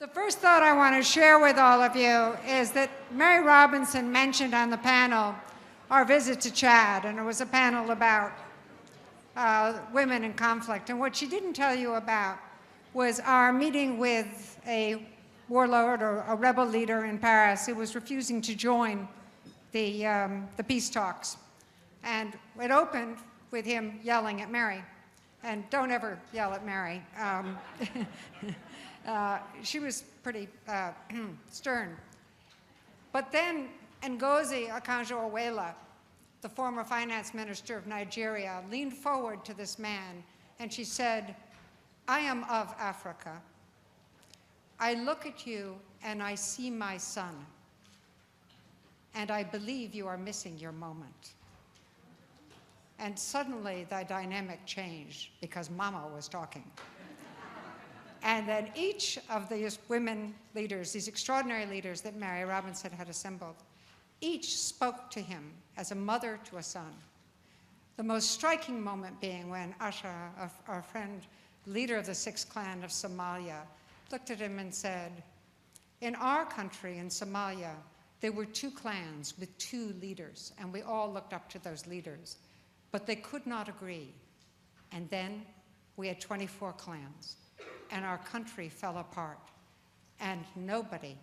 The first thought I want to share with all of you is that Mary Robinson mentioned on the panel our visit to Chad, and it was a panel about women in conflict. And what she didn't tell you about was our meeting with a warlord or a rebel leader in Paris who was refusing to join the peace talks. And it opened with him yelling at Mary. And don't ever yell at Mary. She was pretty stern. But then Ngozi Okonjo-Iweala, the former finance minister of Nigeria, leaned forward to this man and she said, "I am of Africa. I look at you and I see my son, and I believe you are missing your moment." And suddenly the dynamic changed because Mama was talking. And then each of these women leaders, these extraordinary leaders that Mary Robinson had assembled, each spoke to him as a mother to a son. The most striking moment being when Asha, our friend, leader of the Sixth Clan of Somalia, looked at him and said, "In our country, in Somalia, there were two clans with two leaders, and we all looked up to those leaders, but they could not agree. And then we had 24 clans, and our country fell apart, and nobody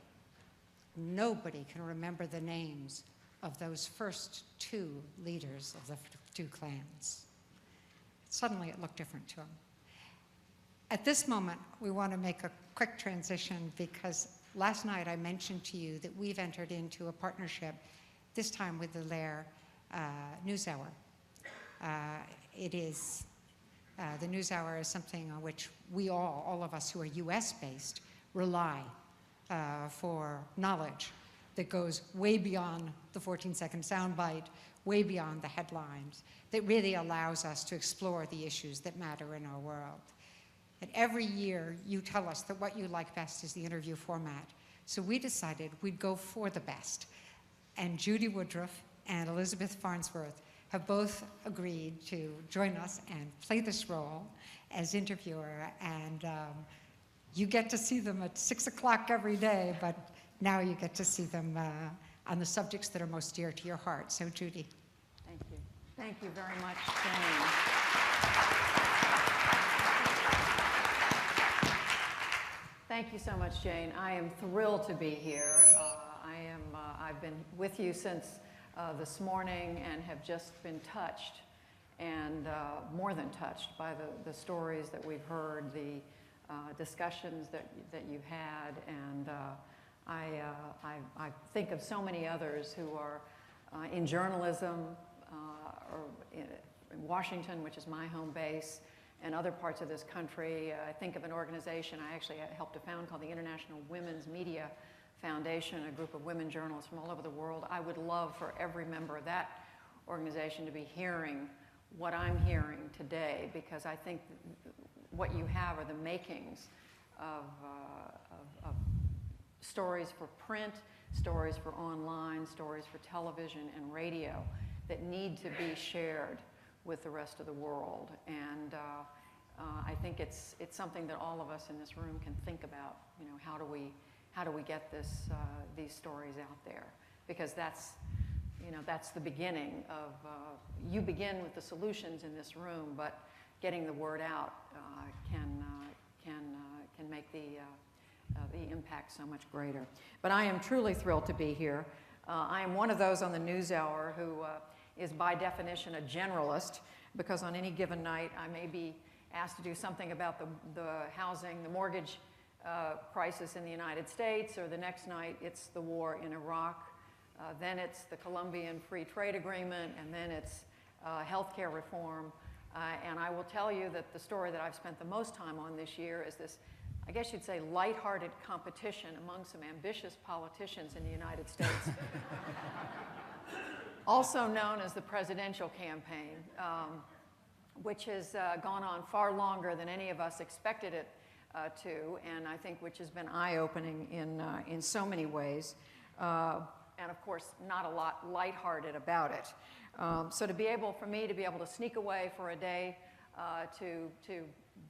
can remember the names of those first two leaders of the two clans." Suddenly it looked different to him. At this moment, we want to make a quick transition because last night I mentioned to you that we've entered into a partnership, this time with the Lehrer NewsHour. The NewsHour is something on which we all of us who are US-based, rely for knowledge that goes way beyond the 14-second soundbite, way beyond the headlines, that really allows us to explore the issues that matter in our world. And every year, you tell us that what you like best is the interview format. So we decided we'd go for the best. And Judy Woodruff and Elizabeth Farnsworth have both agreed to join us and play this role as interviewer. And you get to see them at 6 o'clock every day, but now you get to see them on the subjects that are most dear to your heart. So Judy. Thank you. Thank you very much, Jane. Thank you so much, Jane. I am thrilled to be here. I've been with you since this morning and have just been touched and more than touched by the stories that we've heard, the discussions that you've had, and I think of so many others who are in journalism or in Washington, which is my home base, and other parts of this country. I think of an organization I actually helped to found called the International Women's Media Foundation, a group of women journalists from all over the world. I would love for every member of that organization to be hearing what I'm hearing today, because I think what you have are the makings of stories for print, stories for online, stories for television and radio that need to be shared with the rest of the world. And I think it's something that all of us in this room can think about. You know, how do we get these stories out there? Because that's the beginning of. You begin with the solutions in this room, but getting the word out can make the impact so much greater. But I am truly thrilled to be here. I am one of those on the NewsHour who is by definition a generalist, because on any given night I may be asked to do something about the housing, the mortgage crisis in the United States, or the next night it's the war in Iraq, then it's the Colombian Free Trade Agreement, and then it's healthcare reform. And I will tell you that the story that I've spent the most time on this year is this, I guess you'd say, lighthearted competition among some ambitious politicians in the United States, also known as the presidential campaign, which has gone on far longer than any of us expected it to, and I think which has been eye-opening in so many ways, and of course not a lot lighthearted about it. So for me to be able to sneak away for a day to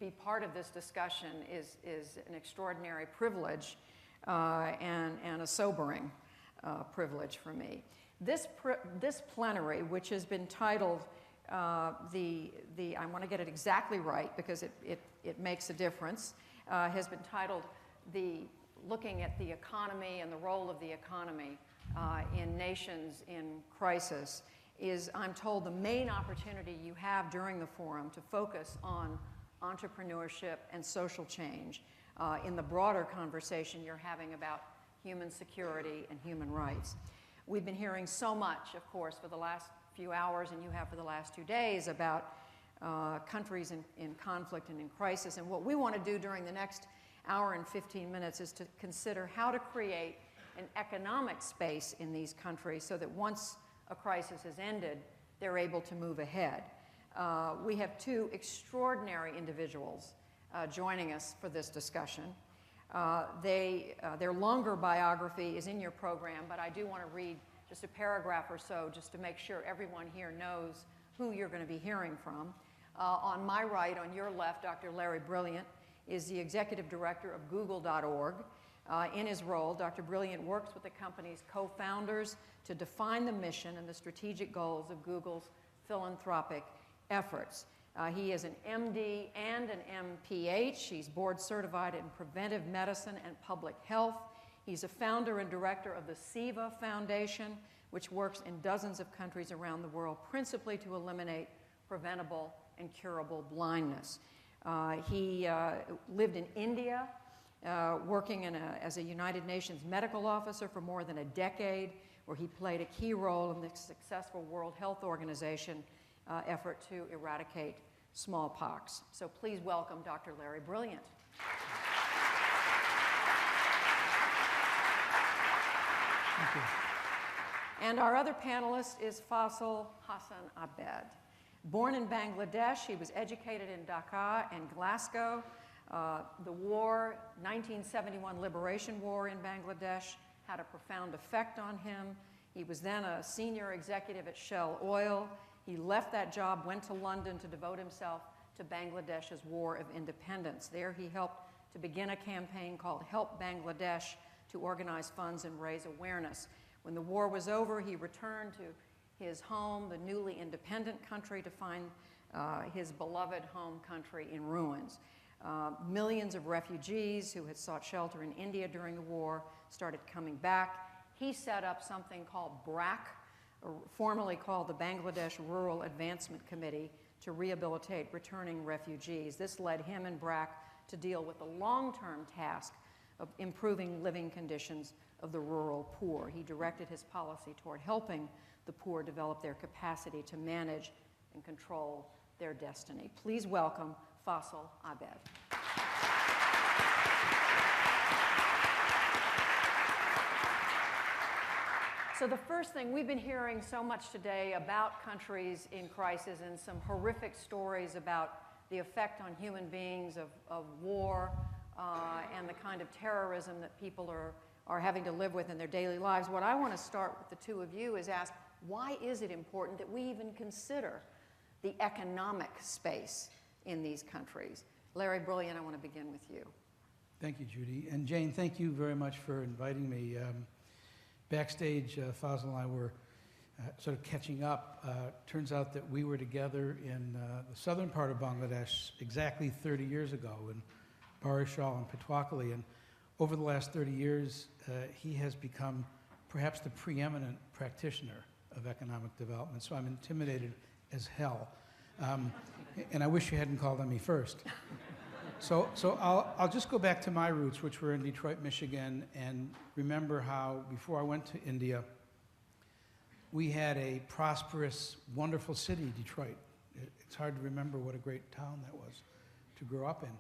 be part of this discussion is an extraordinary privilege. and a sobering privilege for me. This plenary, which has been titled, I want to get it exactly right because it makes a difference, has been titled Looking at the Economy and the Role of the Economy in Nations in Crisis, is, I'm told, the main opportunity you have during the forum to focus on entrepreneurship and social change in the broader conversation you're having about human security and human rights. We've been hearing so much, of course, for the last few hours, and you have for the last 2 days, about countries in conflict and in crisis. And what we want to do during the next hour and 15 minutes is to consider how to create an economic space in these countries so that once a crisis has ended, they're able to move ahead. We have two extraordinary individuals joining us for this discussion. Their longer biography is in your program, but I do want to read just a paragraph or so just to make sure everyone here knows who you're going to be hearing from. On my right, on your left, Dr. Larry Brilliant is the executive director of Google.org. In his role, Dr. Brilliant works with the company's co-founders to define the mission and the strategic goals of Google's philanthropic efforts. He is an MD and an MPH. He's board certified in preventive medicine and public health. He's a founder and director of the SIVA Foundation, which works in dozens of countries around the world, principally to eliminate preventable and curable blindness. He lived in India, working as a United Nations medical officer for more than a decade, where he played a key role in the successful World Health Organization effort to eradicate smallpox. So please welcome Dr. Larry Brilliant. Thank you. And our other panelist is Fazle Hasan Abed. Born in Bangladesh, he was educated in Dhaka and Glasgow. The war, 1971 Liberation War in Bangladesh, had a profound effect on him. He was then a senior executive at Shell Oil. He left that job, went to London to devote himself to Bangladesh's War of Independence. There he helped to begin a campaign called Help Bangladesh to organize funds and raise awareness. When the war was over, he returned to his home, the newly independent country, to find his beloved home country in ruins. Millions of refugees who had sought shelter in India during the war started coming back. He set up something called BRAC, formerly called the Bangladesh Rural Advancement Committee, to rehabilitate returning refugees. This led him and BRAC to deal with the long-term task of improving living conditions of the rural poor. He directed his policy toward helping the poor develop their capacity to manage and control their destiny. Please welcome Fazle Abed. So the first thing, we've been hearing so much today about countries in crisis and some horrific stories about the effect on human beings of war and the kind of terrorism that people are having to live with in their daily lives. What I want to start with the two of you is ask, why is it important that we even consider the economic space in these countries? Larry Brilliant, I want to begin with you. Thank you, Judy. And Jane, thank you very much for inviting me. Backstage, Fazle and I were sort of catching up. Turns out that we were together in the southern part of Bangladesh exactly 30 years ago in Barishal and Patuakhali. And over the last 30 years, he has become perhaps the preeminent practitioner of economic development. So I'm intimidated as hell. And I wish you hadn't called on me first. So I'll just go back to my roots, which were in Detroit, Michigan, and remember how before I went to India, we had a prosperous, wonderful city, Detroit. It's hard to remember what a great town that was to grow up in.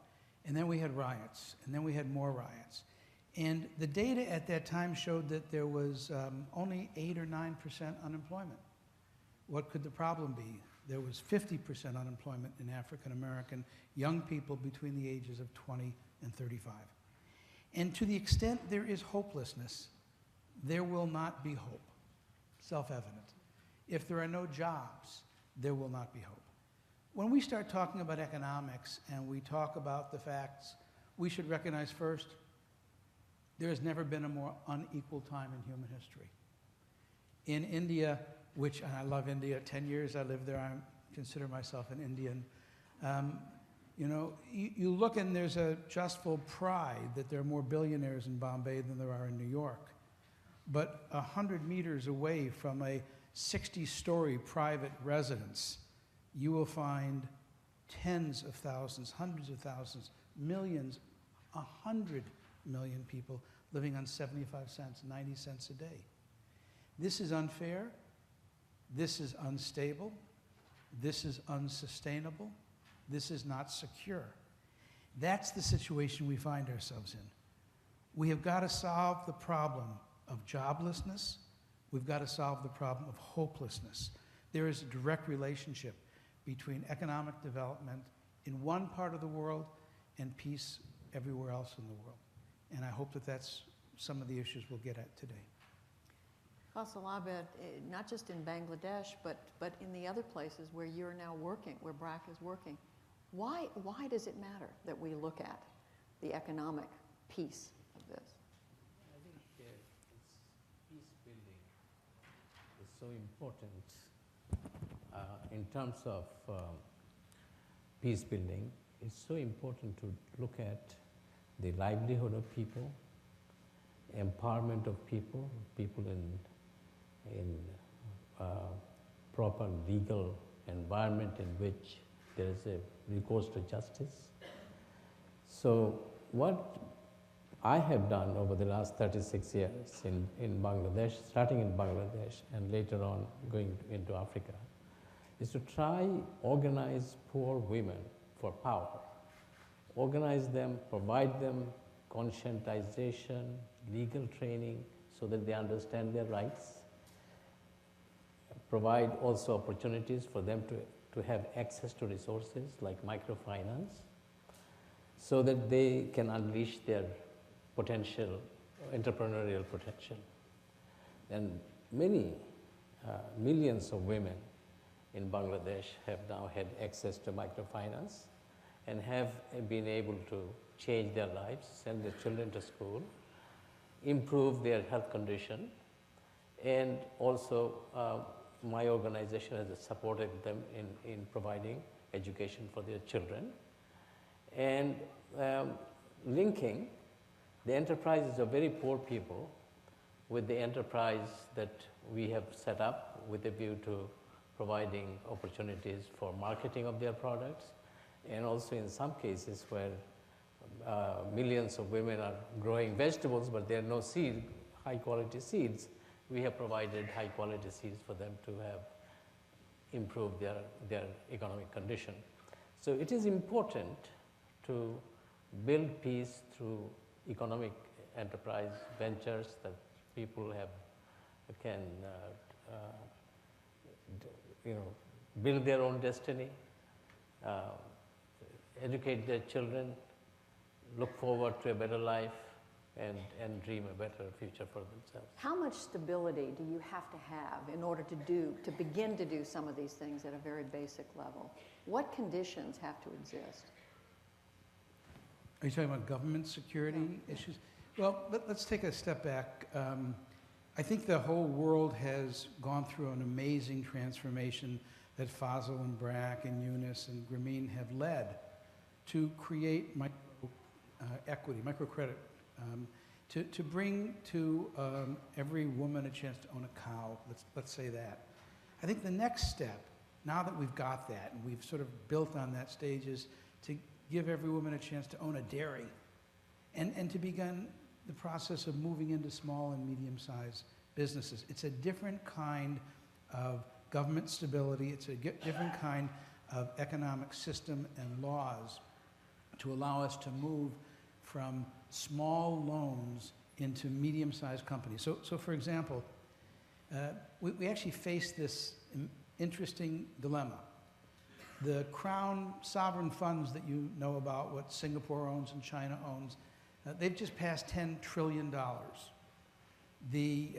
And then we had riots, and then we had more riots. And the data at that time showed that there was only 8 or 9% unemployment. What could the problem be? There was 50% unemployment in African American young people between the ages of 20 and 35. And to the extent there is hopelessness, there will not be hope. Self-evident. If there are no jobs, there will not be hope. When we start talking about economics and we talk about the facts, we should recognize first, There has never been a more unequal time in human history. In India, which, and I love India, 10 years I lived there, I consider myself an Indian. You know, you look and there's a justful pride that there are more billionaires in Bombay than there are in New York. But 100 meters away from a 60-story private residence, you will find tens of thousands, hundreds of thousands, millions, 100 million people living on 75 cents, 90 cents a day. This is unfair. This is unstable. This is unsustainable. This is not secure. That's the situation we find ourselves in. We have got to solve the problem of joblessness. We've got to solve the problem of hopelessness. There is a direct relationship between economic development in one part of the world and peace everywhere else in the world. And I hope that that's some of the issues we'll get at today. Fazle, Abed, not just in Bangladesh, but in the other places where you're now working, where BRAC is working, why does it matter that we look at the economic piece of this? I think peace building is so important in terms of peace building. It's so important to look at the livelihood of people, empowerment of people in proper legal environment in which there is a recourse to justice. So what I have done over the last 36 years in Bangladesh, starting in Bangladesh and later on going into Africa, is to try organize poor women for power. Organize them, provide them conscientization, legal training so that they understand their rights. Provide also opportunities for them to have access to resources like microfinance so that they can unleash their potential, entrepreneurial potential. And many, millions of women in Bangladesh have now had access to microfinance and have been able to change their lives, send their children to school, improve their health condition, and also my organization has supported them in providing education for their children. And linking the enterprises of very poor people with the enterprise that we have set up with a view to providing opportunities for marketing of their products, and also in some cases where millions of women are growing vegetables but there are no seed, high quality seeds, we have provided high quality seeds for them to have improved their economic condition. So it is important to build peace through economic enterprise ventures that people can build their own destiny, educate their children, look forward to a better life, and dream a better future for themselves. How much stability do you have to have in order to begin to do some of these things at a very basic level? What conditions have to exist? Are you talking about government security issues? Well, let's take a step back. I think the whole world has gone through an amazing transformation that Fazle and BRAC and Eunice and Grameen have led to create microcredit, to bring to every woman a chance to own a cow, let's say that. I think the next step, now that we've got that and we've sort of built on that stage, is to give every woman a chance to own a dairy and to begin the process of moving into small and medium-sized businesses. It's a different kind of government stability. It's a different kind of economic system and laws to allow us to move from small loans into medium-sized companies. So for example, we actually face this interesting dilemma. The Crown sovereign funds that you know about, what Singapore owns and China owns, they've just passed $10 trillion. The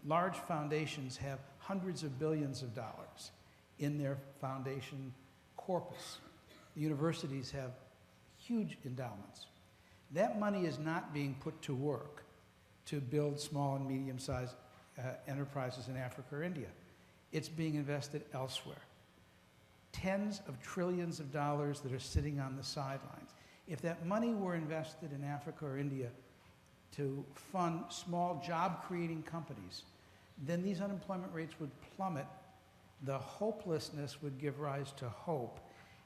large foundations have hundreds of billions of dollars in their foundation corpus. The universities have huge endowments. That money is not being put to work to build small and medium-sized enterprises in Africa or India. It's being invested elsewhere. Tens of trillions of dollars that are sitting on the sidelines. If that money were invested in Africa or India to fund small job-creating companies, then these unemployment rates would plummet. The hopelessness would give rise to hope.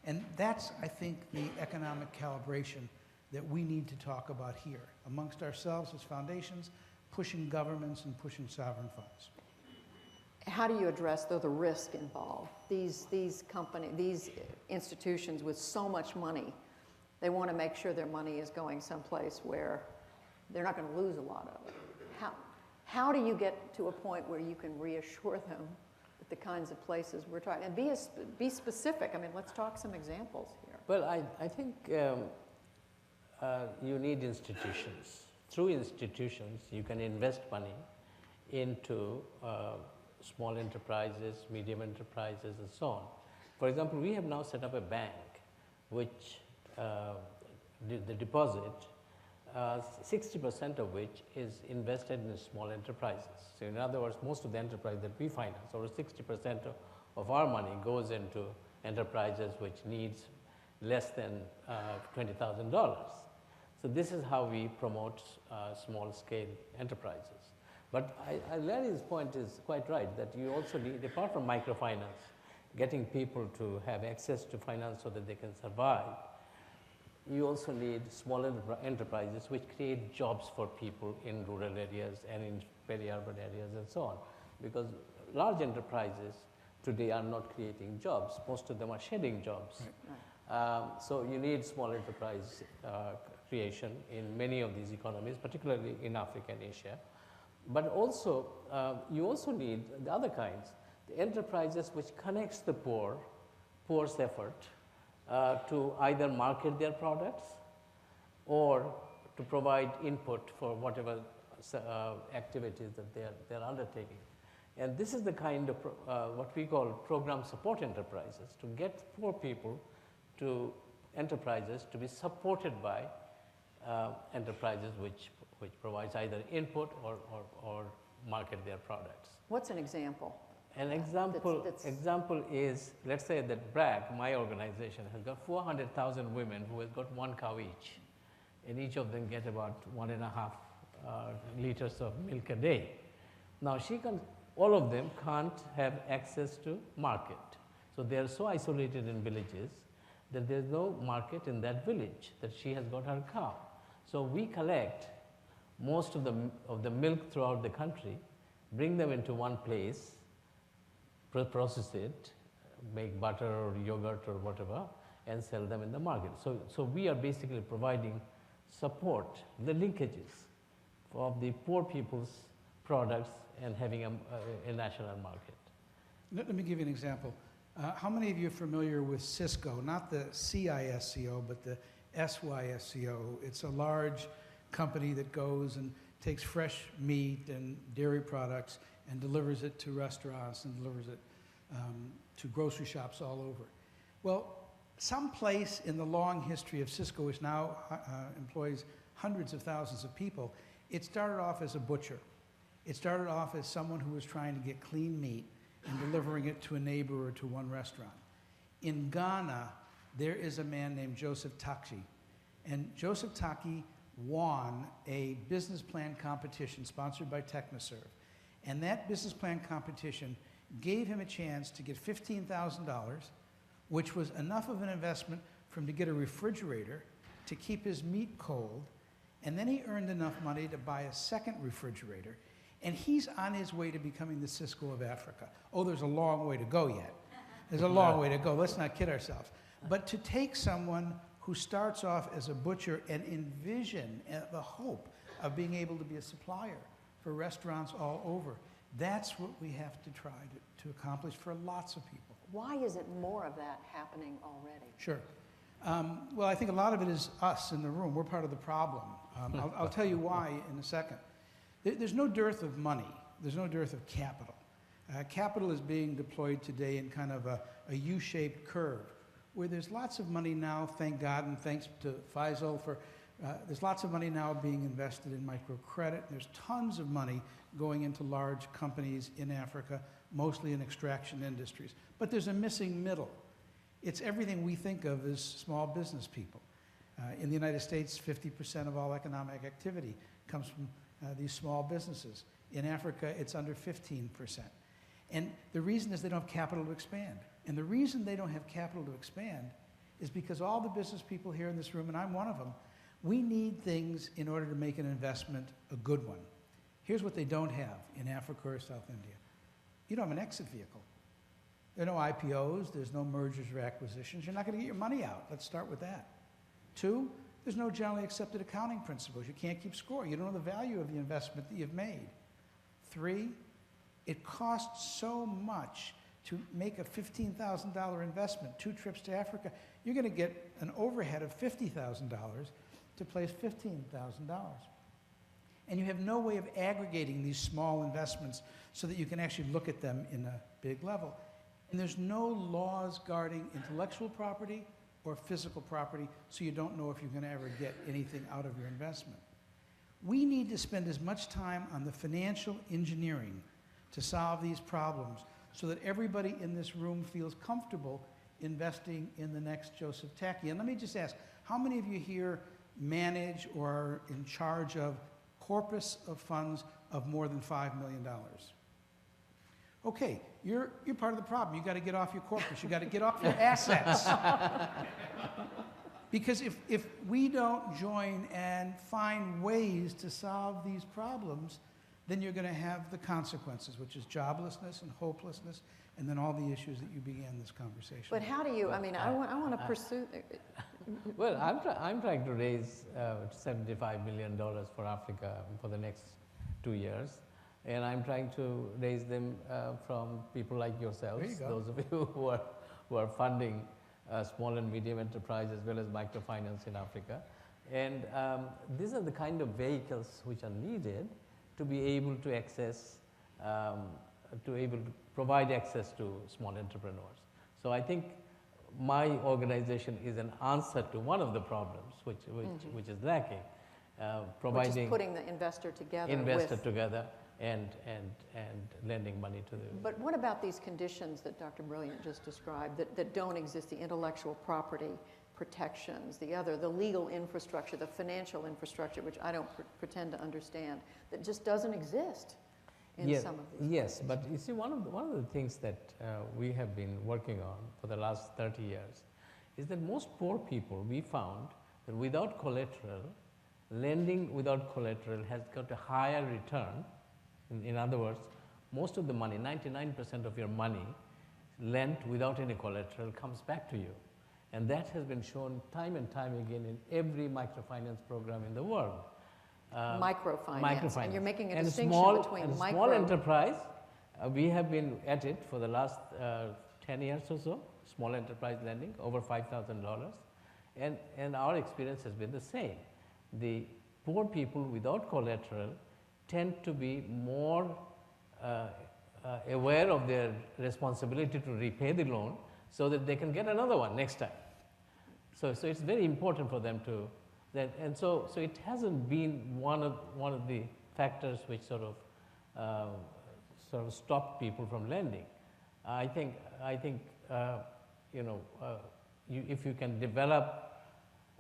And that's, I think, the economic calibration that we need to talk about here, amongst ourselves as foundations, pushing governments and pushing sovereign funds. How do you address, though, the risk involved? These institutions with so much money, they want to make sure their money is going someplace where they're not going to lose a lot of it. How do you get to a point where you can reassure them that the kinds of places we're talking, and be specific? I mean, let's talk some examples here. Well, I think you need institutions. Through institutions, you can invest money into small enterprises, medium enterprises, and so on. For example, we have now set up a bank which the deposit, 60% of which is invested in small enterprises. So in other words, most of the enterprise that we finance, over 60% of our money goes into enterprises which needs less than $20,000. So this is how we promote small-scale enterprises. But Larry's point is quite right, that you also need, apart from microfinance, getting people to have access to finance so that they can survive, you also need small enterprises which create jobs for people in rural areas and in peri-urban areas and so on. Because large enterprises today are not creating jobs. Most of them are shedding jobs. Right. So you need small enterprise creation in many of these economies, particularly in Africa and Asia. But also, you also need the other kinds, the enterprises which connects the poor's effort to either market their products or to provide input for whatever activities that they're undertaking. And this is the kind of what we call program support enterprises, to get poor people to enterprises to be supported by enterprises which provides either input or market their products. What's an example? An example is, let's say that BRAC, my organization, has got 400,000 women who have got 1 cow each, and each of them get about 1.5 liters of milk a day. Now all of them can't have access to market. So they are so isolated in villages that there's no market in that village, that she has got her cow. So we collect most of the milk throughout the country, bring them into one place, process it, make butter or yogurt or whatever, and sell them in the market. So we are basically providing support, the linkages of the poor people's products and having a national market. Let me give you an example. How many of you are familiar with Cisco? Not the CISCO, but the SYSCO. It's a large company that goes and takes fresh meat and dairy products and delivers it to restaurants and delivers it to grocery shops all over. Well, someplace in the long history of Cisco, which now employs hundreds of thousands of people, it started off as a butcher. It started off as someone who was trying to get clean meat and delivering it to a neighbor or to one restaurant. In Ghana, there is a man named Joseph Taki, and Joseph Taki won a business plan competition sponsored by Technoserve. And that business plan competition gave him a chance to get $15,000, which was enough of an investment for him to get a refrigerator to keep his meat cold. And then he earned enough money to buy a second refrigerator. And he's on his way to becoming the Cisco of Africa. Oh, there's a long way to go yet. There's a long way to go. Let's not kid ourselves. But to take someone who starts off as a butcher and envision the hope of being able to be a supplier for restaurants all over, that's what we have to try to accomplish for lots of people. Why isn't more of that happening already? Sure. Well, I think a lot of it is us in the room. We're part of the problem. I'll tell you why in a second. There's no dearth of money. There's no dearth of capital. Capital is being deployed today in kind of a U-shaped curve, where there's lots of money now, thank God, and thanks to Fazle for There's lots of money now being invested in microcredit. There's tons of money going into large companies in Africa, mostly in extraction industries. But there's a missing middle. It's everything we think of as small business people. In the United States, 50% of all economic activity comes from these small businesses. In Africa, it's under 15%. And the reason is they don't have capital to expand. And the reason they don't have capital to expand is because all the business people here in this room, and I'm one of them, we need things in order to make an investment a good one. Here's what they don't have in Africa or South India. You don't have an exit vehicle. There are no IPOs, there's no mergers or acquisitions. You're not going to get your money out. Let's start with that. 2, there's no generally accepted accounting principles. You can't keep score. You don't know the value of the investment that you've made. 3, it costs so much to make a $15,000 investment, 2 trips to Africa. You're going to get an overhead of $50,000 to place $15,000. And you have no way of aggregating these small investments so that you can actually look at them in a big level. And there's no laws guarding intellectual property or physical property, so you don't know if you're going to ever get anything out of your investment. We need to spend as much time on the financial engineering to solve these problems so that everybody in this room feels comfortable investing in the next Joseph Taki. And let me just ask, how many of you here manage or are in charge of corpus of funds of more than $5 million? Okay, you're part of the problem. You got to get off your corpus. You got to get off your assets. Because if we don't join and find ways to solve these problems, then you're going to have the consequences, which is joblessness and hopelessness, and then all the issues that you began this conversation But with. how do you, I mean, I want to pursue. Well, I'm trying to raise $75 million for Africa for the next 2 years. And I'm trying to raise them from people like yourselves, There you go. those of you who are funding small and medium enterprise as well as microfinance in Africa. And these are the kind of vehicles which are needed to be able to access, to provide access to small entrepreneurs. So I think my organization is an answer to one of the problems which is lacking, providing Which is putting the investor together and lending money to the. But what about these conditions that Dr. Brilliant just described that don't exist, the intellectual property protections, the legal infrastructure, the financial infrastructure, which I don't pretend to understand, that just doesn't exist in some of these places. But you see, one of the things that we have been working on for the last 30 years is that most poor people, we found that without collateral, lending without collateral has got a higher return. In other words, most of the money, 99% of your money lent without any collateral comes back to you. And that has been shown time and time again in every microfinance program in the world. Microfinance. And you're making a and distinction between small enterprise, we have been at it for the last 10 years or so, small enterprise lending, over $5,000. And our experience has been the same. The poor people without collateral tend to be more aware of their responsibility to repay the loan so that they can get another one next time. So it's very important for them to, and so it hasn't been one of the factors which sort of stopped people from lending. I think if you can develop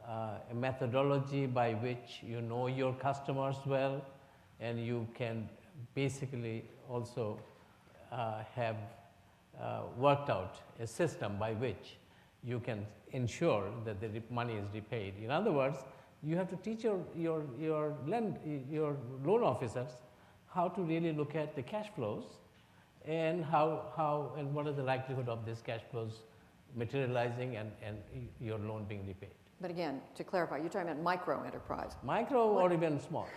a methodology by which you know your customers well, and you can basically also have worked out a system by which you can ensure that the money is repaid. In other words, you have to teach your loan officers how to really look at the cash flows and how and what is the likelihood of this cash flows materializing and your loan being repaid. But again, to clarify, you're talking about micro enterprise. Micro or even small.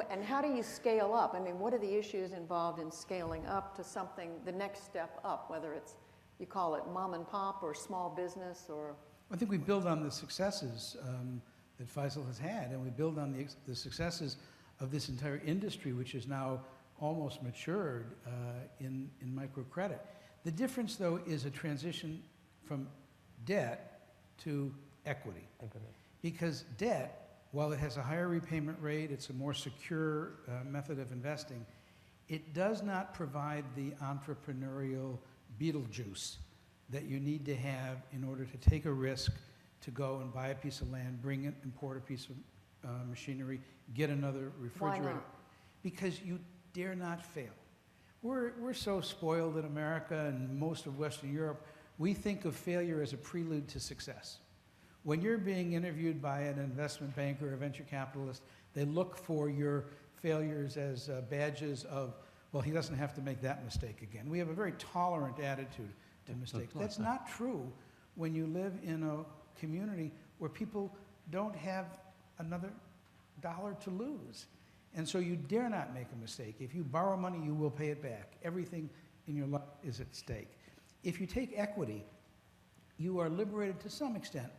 And how do you scale up? I mean, what are the issues involved in scaling up to something, the next step up, whether it's, you call it mom and pop or small business or? I think we build on the successes that Fazle has had, and we build on the successes of this entire industry, which is now almost matured in microcredit. The difference, though, is a transition from debt to equity. Because debt while it has a higher repayment rate, it's a more secure method of investing, it does not provide the entrepreneurial Beetlejuice that you need to have in order to take a risk to go and buy a piece of land, bring it, import a piece of machinery, get another refrigerator. Why not? Because you dare not fail. We're so spoiled in America and most of Western Europe, we think of failure as a prelude to success. When you're being interviewed by an investment banker or a venture capitalist, they look for your failures as badges of, well, he doesn't have to make that mistake again. We have a very tolerant attitude to mistakes. That's not true when you live in a community where people don't have another dollar to lose. And so you dare not make a mistake. If you borrow money, you will pay it back. Everything in your life is at stake. If you take equity, you are liberated to some extent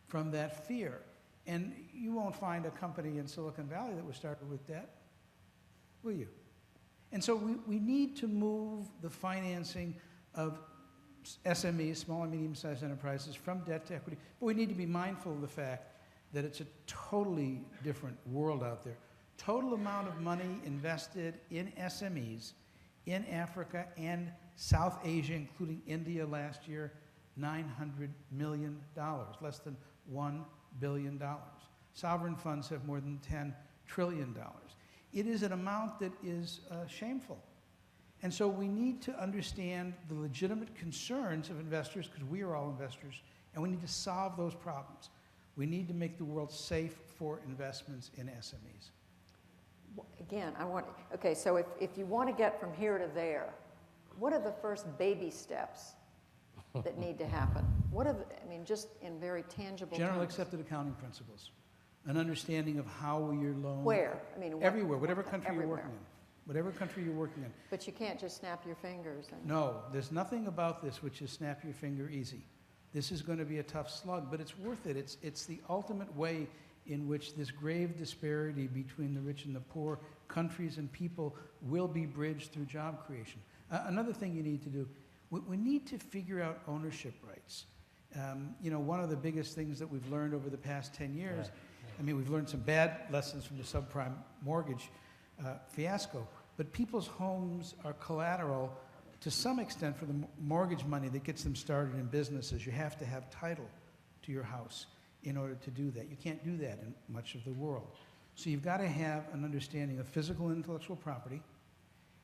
from that fear. And you won't find a company in Silicon Valley that was started with debt, will you? And so we need to move the financing of SMEs, small and medium-sized enterprises, from debt to equity. But we need to be mindful of the fact that it's a totally different world out there. Total amount of money invested in SMEs in Africa and South Asia, including India last year, $900 million, less than $1 billion. Sovereign funds have more than $10 trillion. It is an amount that is shameful. And so we need to understand the legitimate concerns of investors, because we are all investors, and we need to solve those problems. We need to make the world safe for investments in SMEs. Again, okay, so if you want to get from here to there, what are the first baby steps that need to happen? Just in very tangible Generally terms. accepted accounting principles, an understanding of how your loan... Where? Everywhere, whatever country you're everywhere. working in. Whatever country you're working in. But you can't just snap your fingers. No, there's nothing about this which is snap your finger easy. This is going to be a tough slug, but it's worth it. It's the ultimate way in which this grave disparity between the rich and the poor, countries and people, will be bridged through job creation. Another thing you need to do, we need to figure out ownership rights. One of the biggest things that we've learned over the past 10 years, we've learned some bad lessons from the subprime mortgage fiasco, but people's homes are collateral to some extent for the mortgage money that gets them started in businesses. You have to have title to your house in order to do that. You can't do that in much of the world. So you've got to have an understanding of physical and intellectual property.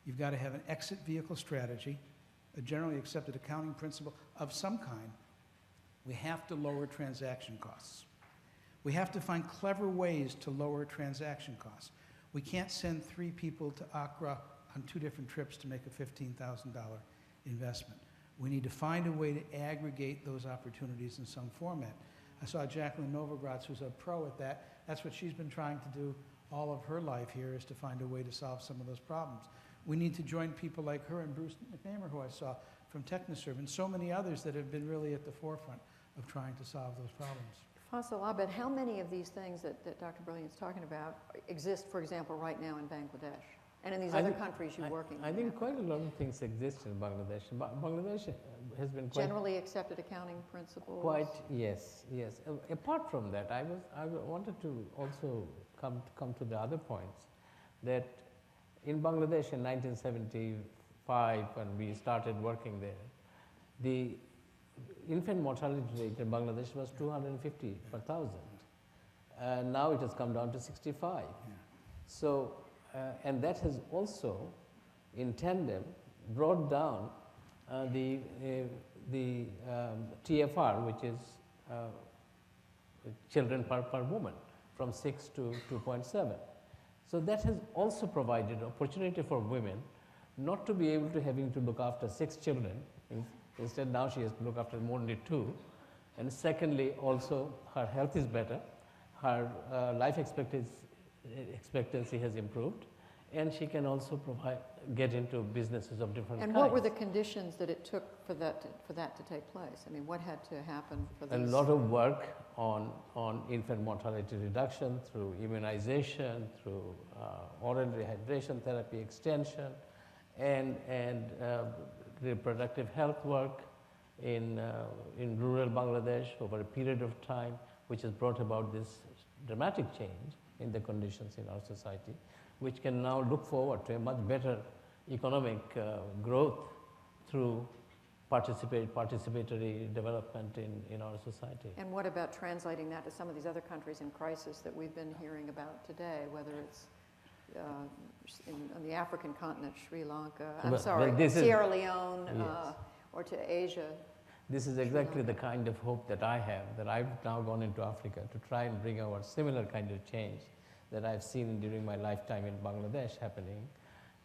You've got to have an exit vehicle strategy, a generally accepted accounting principle of some kind. We have to lower transaction costs. We have to find clever ways to lower transaction costs. We can't send 3 people to Accra on 2 different trips to make a $15,000 investment. We need to find a way to aggregate those opportunities in some format. I saw Jacqueline Novogratz, who's a pro at that. That's what she's been trying to do all of her life here, is to find a way to solve some of those problems. We need to join people like her and Bruce McNamara, who I saw from Technoserve, and so many others that have been really at the forefront of trying to solve those problems. Fazle, Abed, how many of these things that Dr. Brilliant's talking about exist, for example, right now in Bangladesh and in these other countries you're working in? I think quite a lot of things exist in Bangladesh. Bangladesh has been quite... Generally accepted accounting principles? Quite, yes. Apart from that, I wanted to also come to the other points, that in Bangladesh in 1975, when we started working there, the infant mortality rate in Bangladesh was 250 per thousand. Now it has come down to 65. Yeah. So, and that has also, in tandem, brought down the TFR, which is children per woman, from 6 to 2.7. So that has also provided opportunity for women not to be able to having to look after 6 children. Instead, now she has to look after only 2. And secondly, also her health is better, her life expectancy has improved, and she can also get into businesses of different kinds. And what were the conditions that it took for that to take place? What had to happen for these? A lot of work on infant mortality reduction through immunization, through oral rehydration therapy extension, and reproductive health work in rural Bangladesh over a period of time, which has brought about dramatic change in the conditions in our society, which can now look forward to a much better economic growth through participatory development in our society. And what about translating that to some of these other countries in crisis that we've been hearing about today, whether it's on the African continent, Sri Lanka, Sierra Leone, yes. Or to Asia? This is exactly the kind of hope that I have, that I've now gone into Africa to try and bring about similar kind of change that I've seen during my lifetime in Bangladesh happening.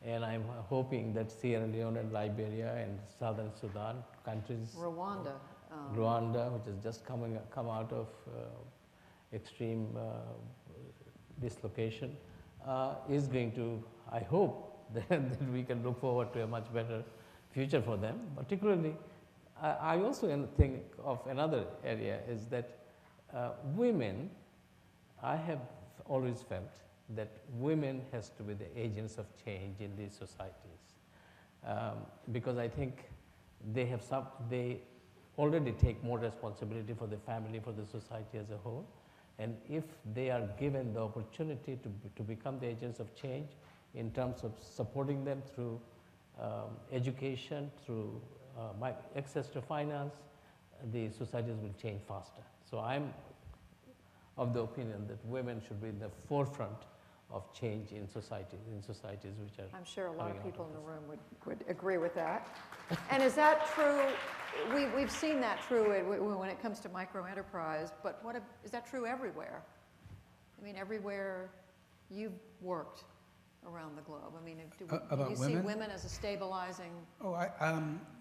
And I'm hoping that Sierra Leone and Liberia and Southern Sudan, countries, Rwanda, which has just come out of extreme dislocation, is going to, I hope, that we can look forward to a much better future for them. Particularly, I also think of another area is that women, I have always felt that women has to be the agents of change in these societies, because I think they already take more responsibility for the family, for the society as a whole, and if they are given the opportunity to become the agents of change in terms of supporting them through education, through access to finance, the societies will change faster. So I'm of the opinion that women should be in the forefront of change in societies which are. I'm sure a lot of people in the room would agree with that. And is that true? We've seen that true when it comes to micro-enterprise, but is that true everywhere? I mean, everywhere you've worked around the globe. I mean, do you see women as a stabilizing? Oh,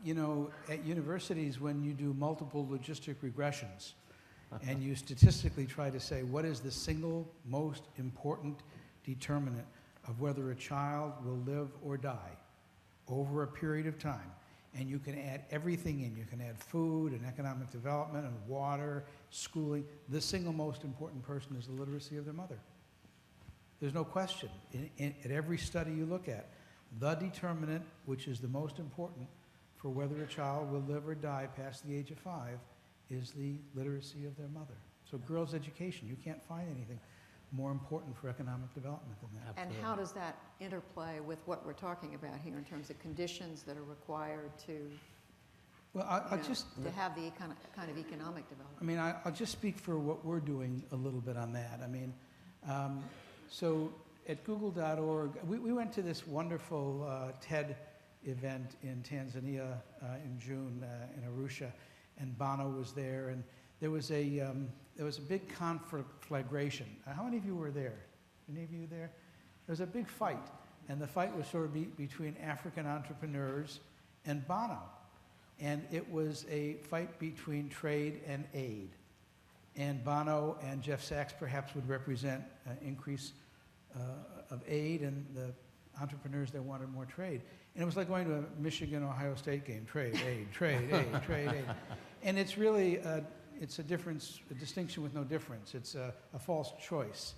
you know, at universities, when you do multiple logistic regressions, and you statistically try to say what is the single most important determinant of whether a child will live or die over a period of time, and you can add everything in. You can add food and economic development and water, schooling. The single most important person is the literacy of their mother. There's no question. At every study you look at, the determinant, which is the most important for whether a child will live or die past the age of 5, is the literacy of their mother. So girls' education, you can't find anything more important for economic development than that. And how does that interplay with what we're talking about here in terms of conditions that are required to, Well, to have the kind of economic development? I mean, I'll just speak for what we're doing a little bit on that. I mean, so at google.org, we went to this wonderful TED event in Tanzania in June in Arusha, and Bono was there, and there was a big conflagration. How many of you were there? Any of you there? There was a big fight, and the fight was sort of between African entrepreneurs and Bono, and it was a fight between trade and aid. And Bono and Jeff Sachs perhaps would represent an increase of aid, and the entrepreneurs that wanted more trade. And it was like going to a Michigan-Ohio State game, trade, aid, trade, aid, trade, aid. And it's really, it's a distinction with no difference. It's a false choice.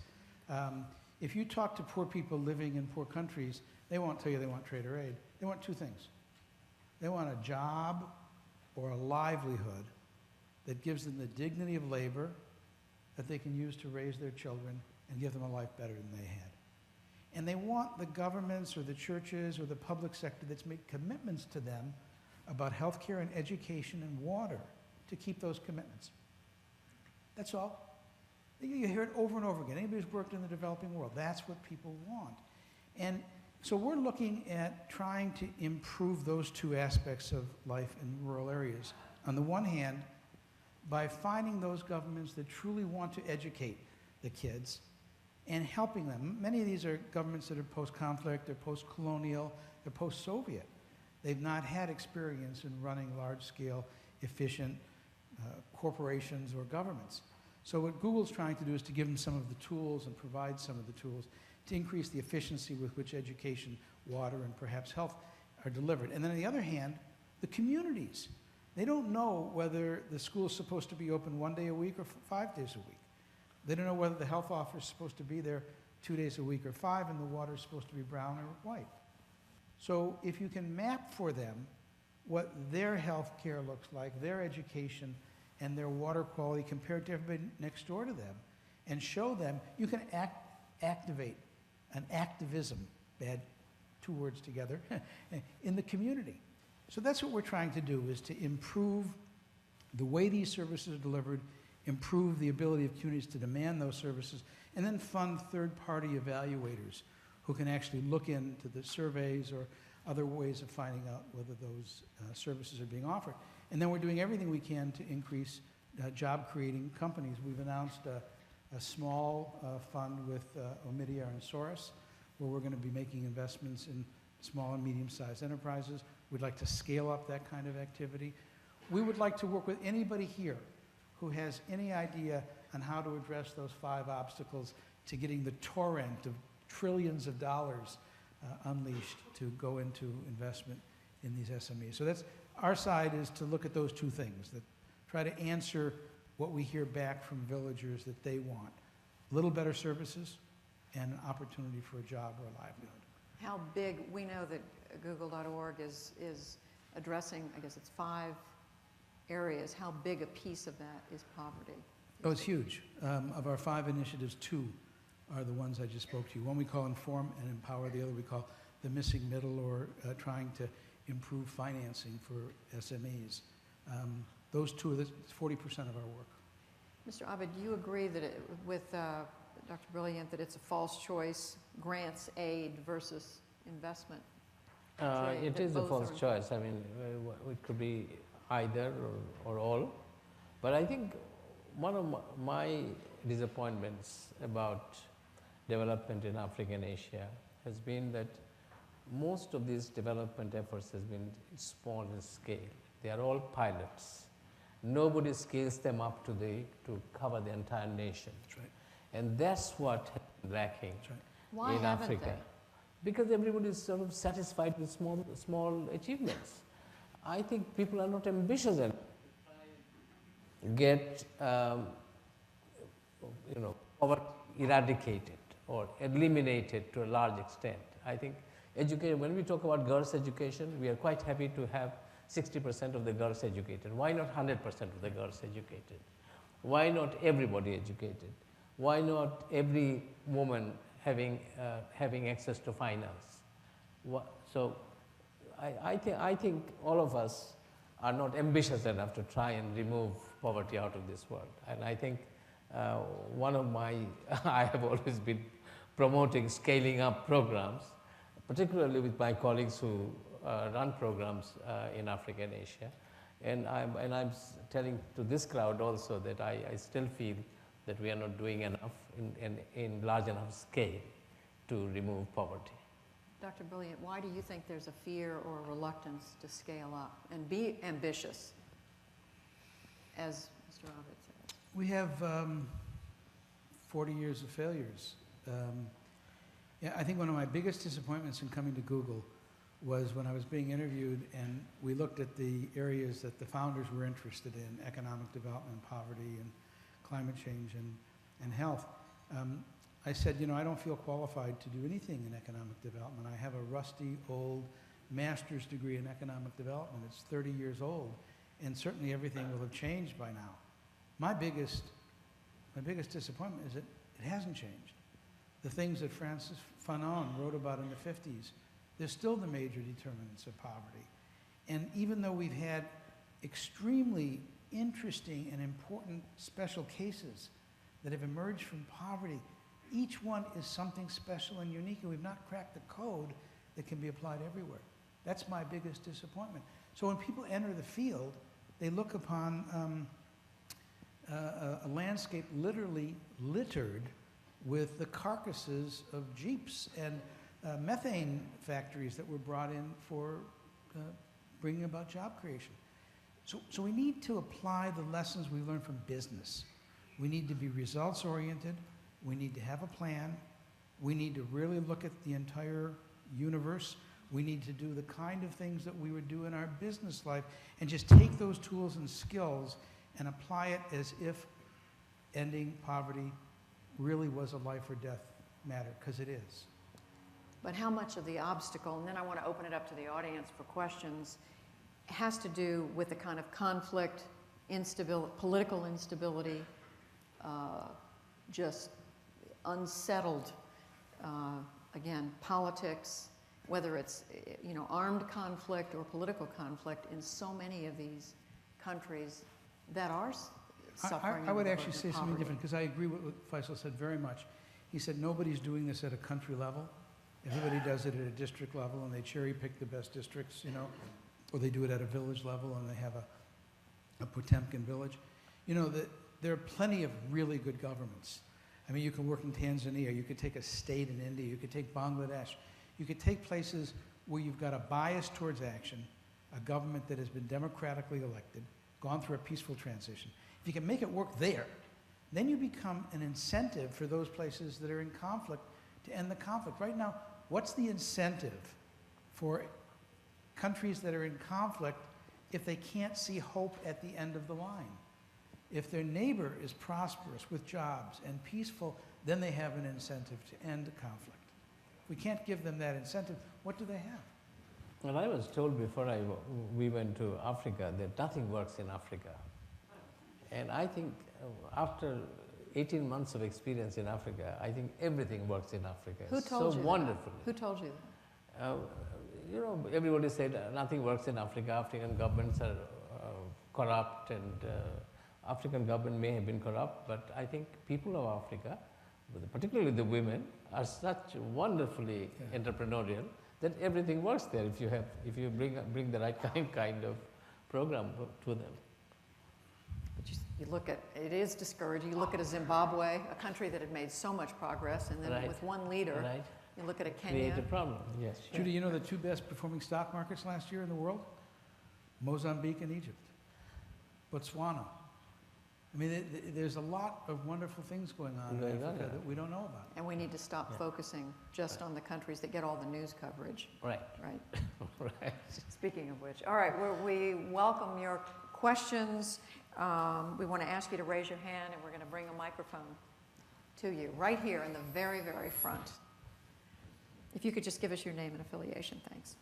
If you talk to poor people living in poor countries, they won't tell you they want trade or aid. They want two things. They want a job or a livelihood that gives them the dignity of labor that they can use to raise their children and give them a life better than they had. And they want the governments or the churches or the public sector that's made commitments to them about healthcare and education and water to keep those commitments. That's all. You hear it over and over again. Anybody who's worked in the developing world, that's what people want. And so we're looking at trying to improve those two aspects of life in rural areas. On the one hand, by finding those governments that truly want to educate the kids and helping them. Many of these are governments that are post-conflict, they're post-colonial, they're post-Soviet. They've not had experience in running large-scale, efficient corporations or governments. So what Google's trying to do is to give them some of the tools and provide some of the tools to increase the efficiency with which education, water, and perhaps health are delivered. And then on the other hand, the communities. They don't know whether the school is supposed to be open 1 day a week or 5 days a week. They don't know whether the health officer is supposed to be there 2 days a week or 5, and the water is supposed to be brown or white. So if you can map for them what their health care looks like, their education, and their water quality compared to everybody next door to them, and show them you can activate an activism, bad two words together, in the community. So that's what we're trying to do, is to improve the way these services are delivered, improve the ability of communities to demand those services, and then fund third-party evaluators who can actually look into the surveys or other ways of finding out whether those services are being offered. And then we're doing everything we can to increase job-creating companies. We've announced a small fund with Omidyar and Soros, where we're going to be making investments in small and medium-sized enterprises. We'd like to scale up that kind of activity. We would like to work with anybody here who has any idea on how to address those 5 obstacles to getting the torrent of trillions of dollars unleashed to go into investment in these SMEs. So that's our side, is to look at those 2 things, that try to answer what we hear back from villagers that they want. A little better services and an opportunity for a job or a livelihood. How big, we know that Google.org is addressing, I guess it's 5 areas. How big a piece of that is poverty? Oh, it's huge. Of our 5 initiatives, 2 are the ones I just spoke to you. One we call Inform and Empower, the other we call the Missing Middle, or trying to improve financing for SMEs. Those 2 are 40% of our work. Mr. Abed, do you agree that with Dr. Brilliant that it's a false choice, grants aid versus investment? It is a false choice. I mean, it could be either or all. But I think one of my disappointments about development in Africa and Asia has been that most of these development efforts has been small in scale. They are all pilots. Nobody scales them up to cover the entire nation. That's right. And that's what has been lacking Why in haven't Africa. they? Because everybody is sort of satisfied with small achievements. I think people are not ambitious enough to get poverty eradicated or eliminated to a large extent. I think education, when we talk about girls' education, we are quite happy to have 60% of the girls educated. Why not 100% of the girls educated? Why not everybody educated? Why not every woman having access to finance? So I think all of us are not ambitious enough to try and remove poverty out of this world. And I think one of my, I have always been promoting scaling up programs, particularly with my colleagues who run programs in Africa and Asia. And I'm telling to this crowd also that I still feel that we are not doing enough in large enough scale to remove poverty. Dr. Brilliant, why do you think there's a fear or a reluctance to scale up and be ambitious, as Mr. Abed said? We have 40 years of failures. Yeah, I think one of my biggest disappointments in coming to Google was when I was being interviewed and we looked at the areas that the founders were interested in: economic development, poverty, and climate change, and health. I said, I don't feel qualified to do anything in economic development. I have a rusty, old master's degree in economic development. It's 30 years old, and certainly everything will have changed by now. My biggest disappointment is that it hasn't changed. The things that Francis Fanon wrote about in the 50s, they're still the major determinants of poverty. And even though we've had extremely interesting and important special cases that have emerged from poverty, each one is something special and unique, and we've not cracked the code that can be applied everywhere. That's my biggest disappointment. So when people enter the field, they look upon a landscape literally littered with the carcasses of jeeps and methane factories that were brought in for bringing about job creation. So we need to apply the lessons we learned from business. We need to be results-oriented. We need to have a plan. We need to really look at the entire universe. We need to do the kind of things that we would do in our business life and just take those tools and skills and apply it as if ending poverty really was a life or death matter, because it is. But how much of the obstacle, and then I want to open it up to the audience for questions, has to do with the kind of conflict, instability, political instability, just unsettled, again, politics, whether it's armed conflict or political conflict in so many of these countries that are suffering. I would under the actually burden say of something poverty. different, because I agree with what Fazle said very much. He said nobody's doing this at a country level. Everybody does it at a district level, and they cherry pick the best districts, or they do it at a village level, and they have a Potemkin village. There are plenty of really good governments. I mean, you can work in Tanzania, you could take a state in India, you could take Bangladesh. You could take places where you've got a bias towards action, a government that has been democratically elected, gone through a peaceful transition. If you can make it work there, then you become an incentive for those places that are in conflict to end the conflict. Right now, what's the incentive for countries that are in conflict if they can't see hope at the end of the line? If their neighbor is prosperous with jobs and peaceful, then they have an incentive to end the conflict. If we can't give them that incentive, what do they have? Well, I was told before we went to Africa that nothing works in Africa. And I think after 18 months of experience in Africa, I think everything works in Africa. Who told so you wonderfully. that? Who told you that? Everybody said nothing works in Africa. African governments are corrupt, and African government may have been corrupt, but I think people of Africa, particularly the women, are such wonderfully entrepreneurial that everything works there if you bring the right kind of program to them. But you look at, it is discouraging. You look at a Zimbabwe, a country that had made so much progress, and then with one leader, Right. you look at a Kenya. Create a problem, yes. Sure. Judy, the two best performing stock markets last year in the world? Mozambique and Egypt. Botswana. I mean, there's a lot of wonderful things going on in Africa that we don't know about. And we need to stop focusing just on the countries that get all the news coverage. Right. Right. Right. Speaking of which, all right, we welcome your questions. We want to ask you to raise your hand, and we're going to bring a microphone to you right here in the very, very front. If you could just give us your name and affiliation, thanks.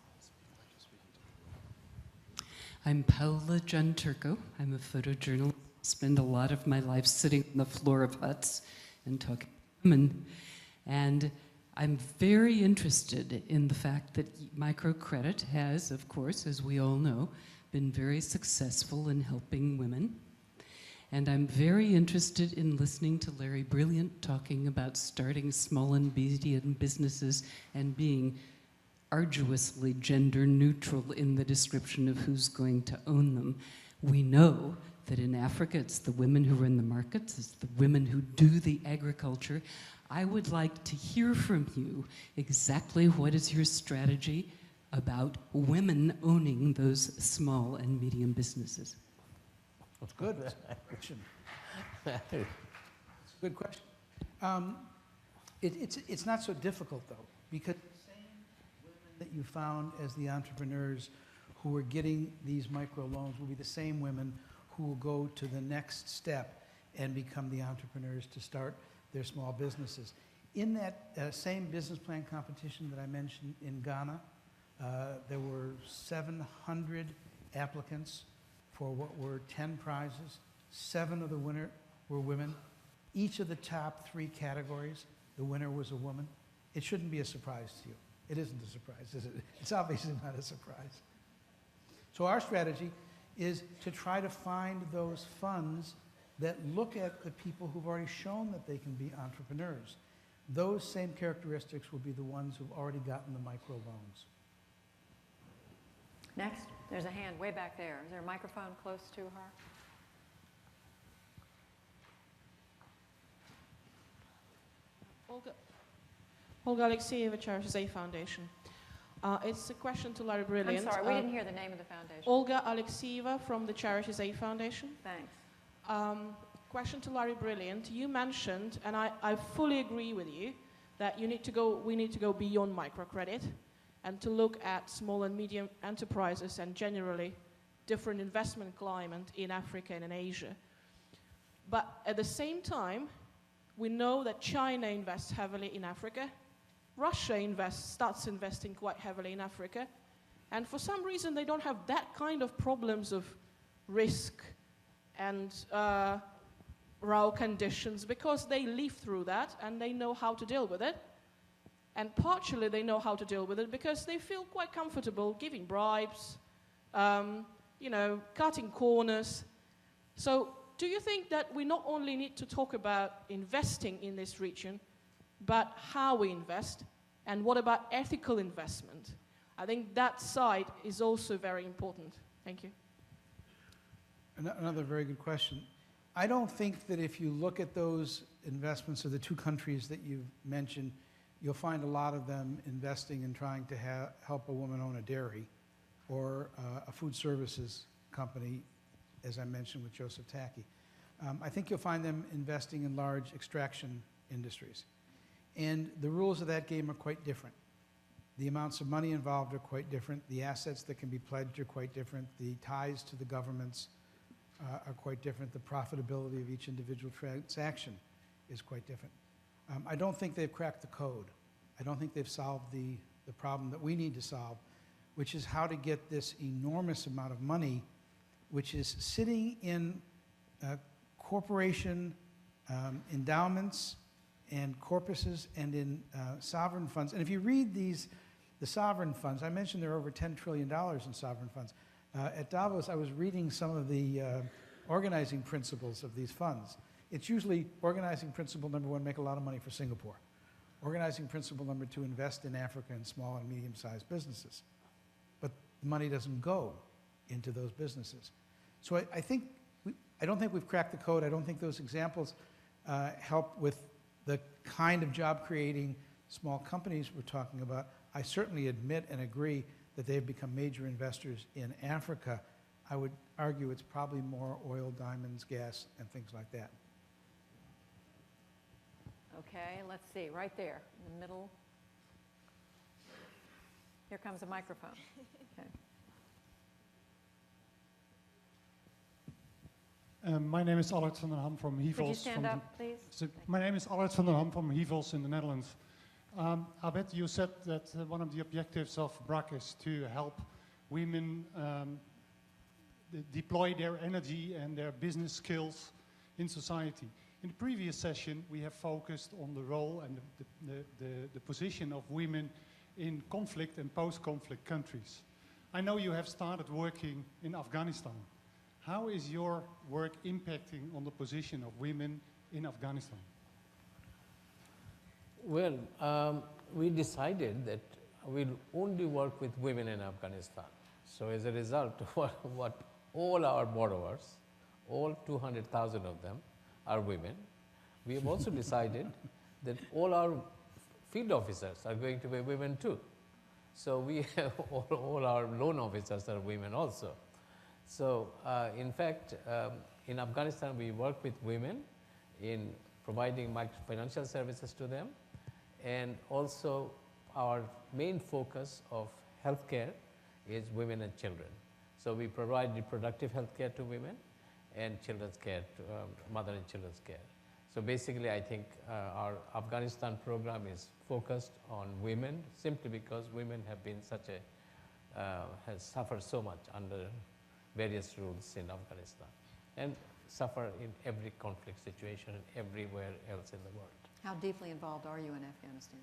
I'm Paola Gianturco. I'm a photojournalist. Spend a lot of my life sitting on the floor of huts and talking to women. And I'm very interested in the fact that microcredit has, of course, as we all know, been very successful in helping women. And I'm very interested in listening to Larry Brilliant talking about starting small and medium businesses and being arduously gender neutral in the description of who's going to own them. We know that in Africa, it's the women who run the markets, it's the women who do the agriculture. I would like to hear from you exactly what is your strategy about women owning those small and medium businesses. That's good. That's a good question. It's a good question. It's not so difficult, though, because the same women that you found as the entrepreneurs who are getting these microloans will be the same women who will go to the next step and become the entrepreneurs to start their small businesses. In that same business plan competition that I mentioned in Ghana, there were 700 applicants for what were 10 prizes. 7 of the winners were women. Each of the top 3 categories, the winner was a woman. It shouldn't be a surprise to you. It isn't a surprise, is it? It's obviously not a surprise. So our strategy is to try to find those funds that look at the people who've already shown that they can be entrepreneurs. Those same characteristics will be the ones who've already gotten the microloans. Next, there's a hand way back there. Is there a microphone close to her? Olga Alexeyeva, Charities A Foundation. It's a question to Larry Brilliant. I'm sorry, we didn't hear the name of the foundation. Olga Alexeyeva from the Charities A Foundation. Thanks. Question to Larry Brilliant. You mentioned, and I fully agree with you, that we need to go beyond microcredit and to look at small and medium enterprises and generally different investment climate in Africa and in Asia. But at the same time, we know that China invests heavily in Africa. Russia starts investing quite heavily in Africa. And for some reason, they don't have that kind of problems of risk and raw conditions because they live through that and they know how to deal with it. And partially they know how to deal with it because they feel quite comfortable giving bribes, cutting corners. So do you think that we not only need to talk about investing in this region, but how we invest, and what about ethical investment? I think that side is also very important. Thank you. Another very good question. I don't think that if you look at those investments of the two countries that you've mentioned, you'll find a lot of them investing in trying to help a woman own a dairy or a food services company, as I mentioned with Joseph Tacky. I think you'll find them investing in large extraction industries. And the rules of that game are quite different. The amounts of money involved are quite different. The assets that can be pledged are quite different. The ties to the governments are quite different. The profitability of each individual transaction is quite different. I don't think they've cracked the code. I don't think they've solved the problem that we need to solve, which is how to get this enormous amount of money, which is sitting in corporation endowments and corpuses and in sovereign funds. And if you read the sovereign funds, I mentioned there are over $10 trillion in sovereign funds. At Davos, I was reading some of the organizing principles of these funds. It's usually organizing principle number one, make a lot of money for Singapore. Organizing principle number two, invest in Africa in small and medium-sized businesses. But the money doesn't go into those businesses. So I don't think we've cracked the code. I don't think those examples help with the kind of job-creating small companies we're talking about. I certainly admit and agree that they've become major investors in Africa. I would argue it's probably more oil, diamonds, gas, and things like that. Okay, let's see, right there in the middle. Here comes a microphone. Okay. My name is Allard van der Ham from Hevels. Could you stand up, please? My name is Allard van der Ham from Hevels in the Netherlands. Abed, you said that one of the objectives of BRAC is to help women deploy their energy and their business skills in society. In the previous session, we have focused on the role and the position of women in conflict and post-conflict countries. I know you have started working in Afghanistan. How is your work impacting on the position of women in Afghanistan? Well, we decided that we'll only work with women in Afghanistan. So as a result, what all our borrowers, all 200,000 of them, are women. We have also decided that all our field officers are going to be women too. So we have all our loan officers are women also. So in fact, in Afghanistan, we work with women in providing financial services to them, and also our main focus of healthcare is women and children. So we provide reproductive health care to women and children's care, to mother and children's care. So basically, I think our Afghanistan program is focused on women simply because women have been has suffered so much under various rules in Afghanistan and suffer in every conflict situation and everywhere else in the world. How deeply involved are you in Afghanistan?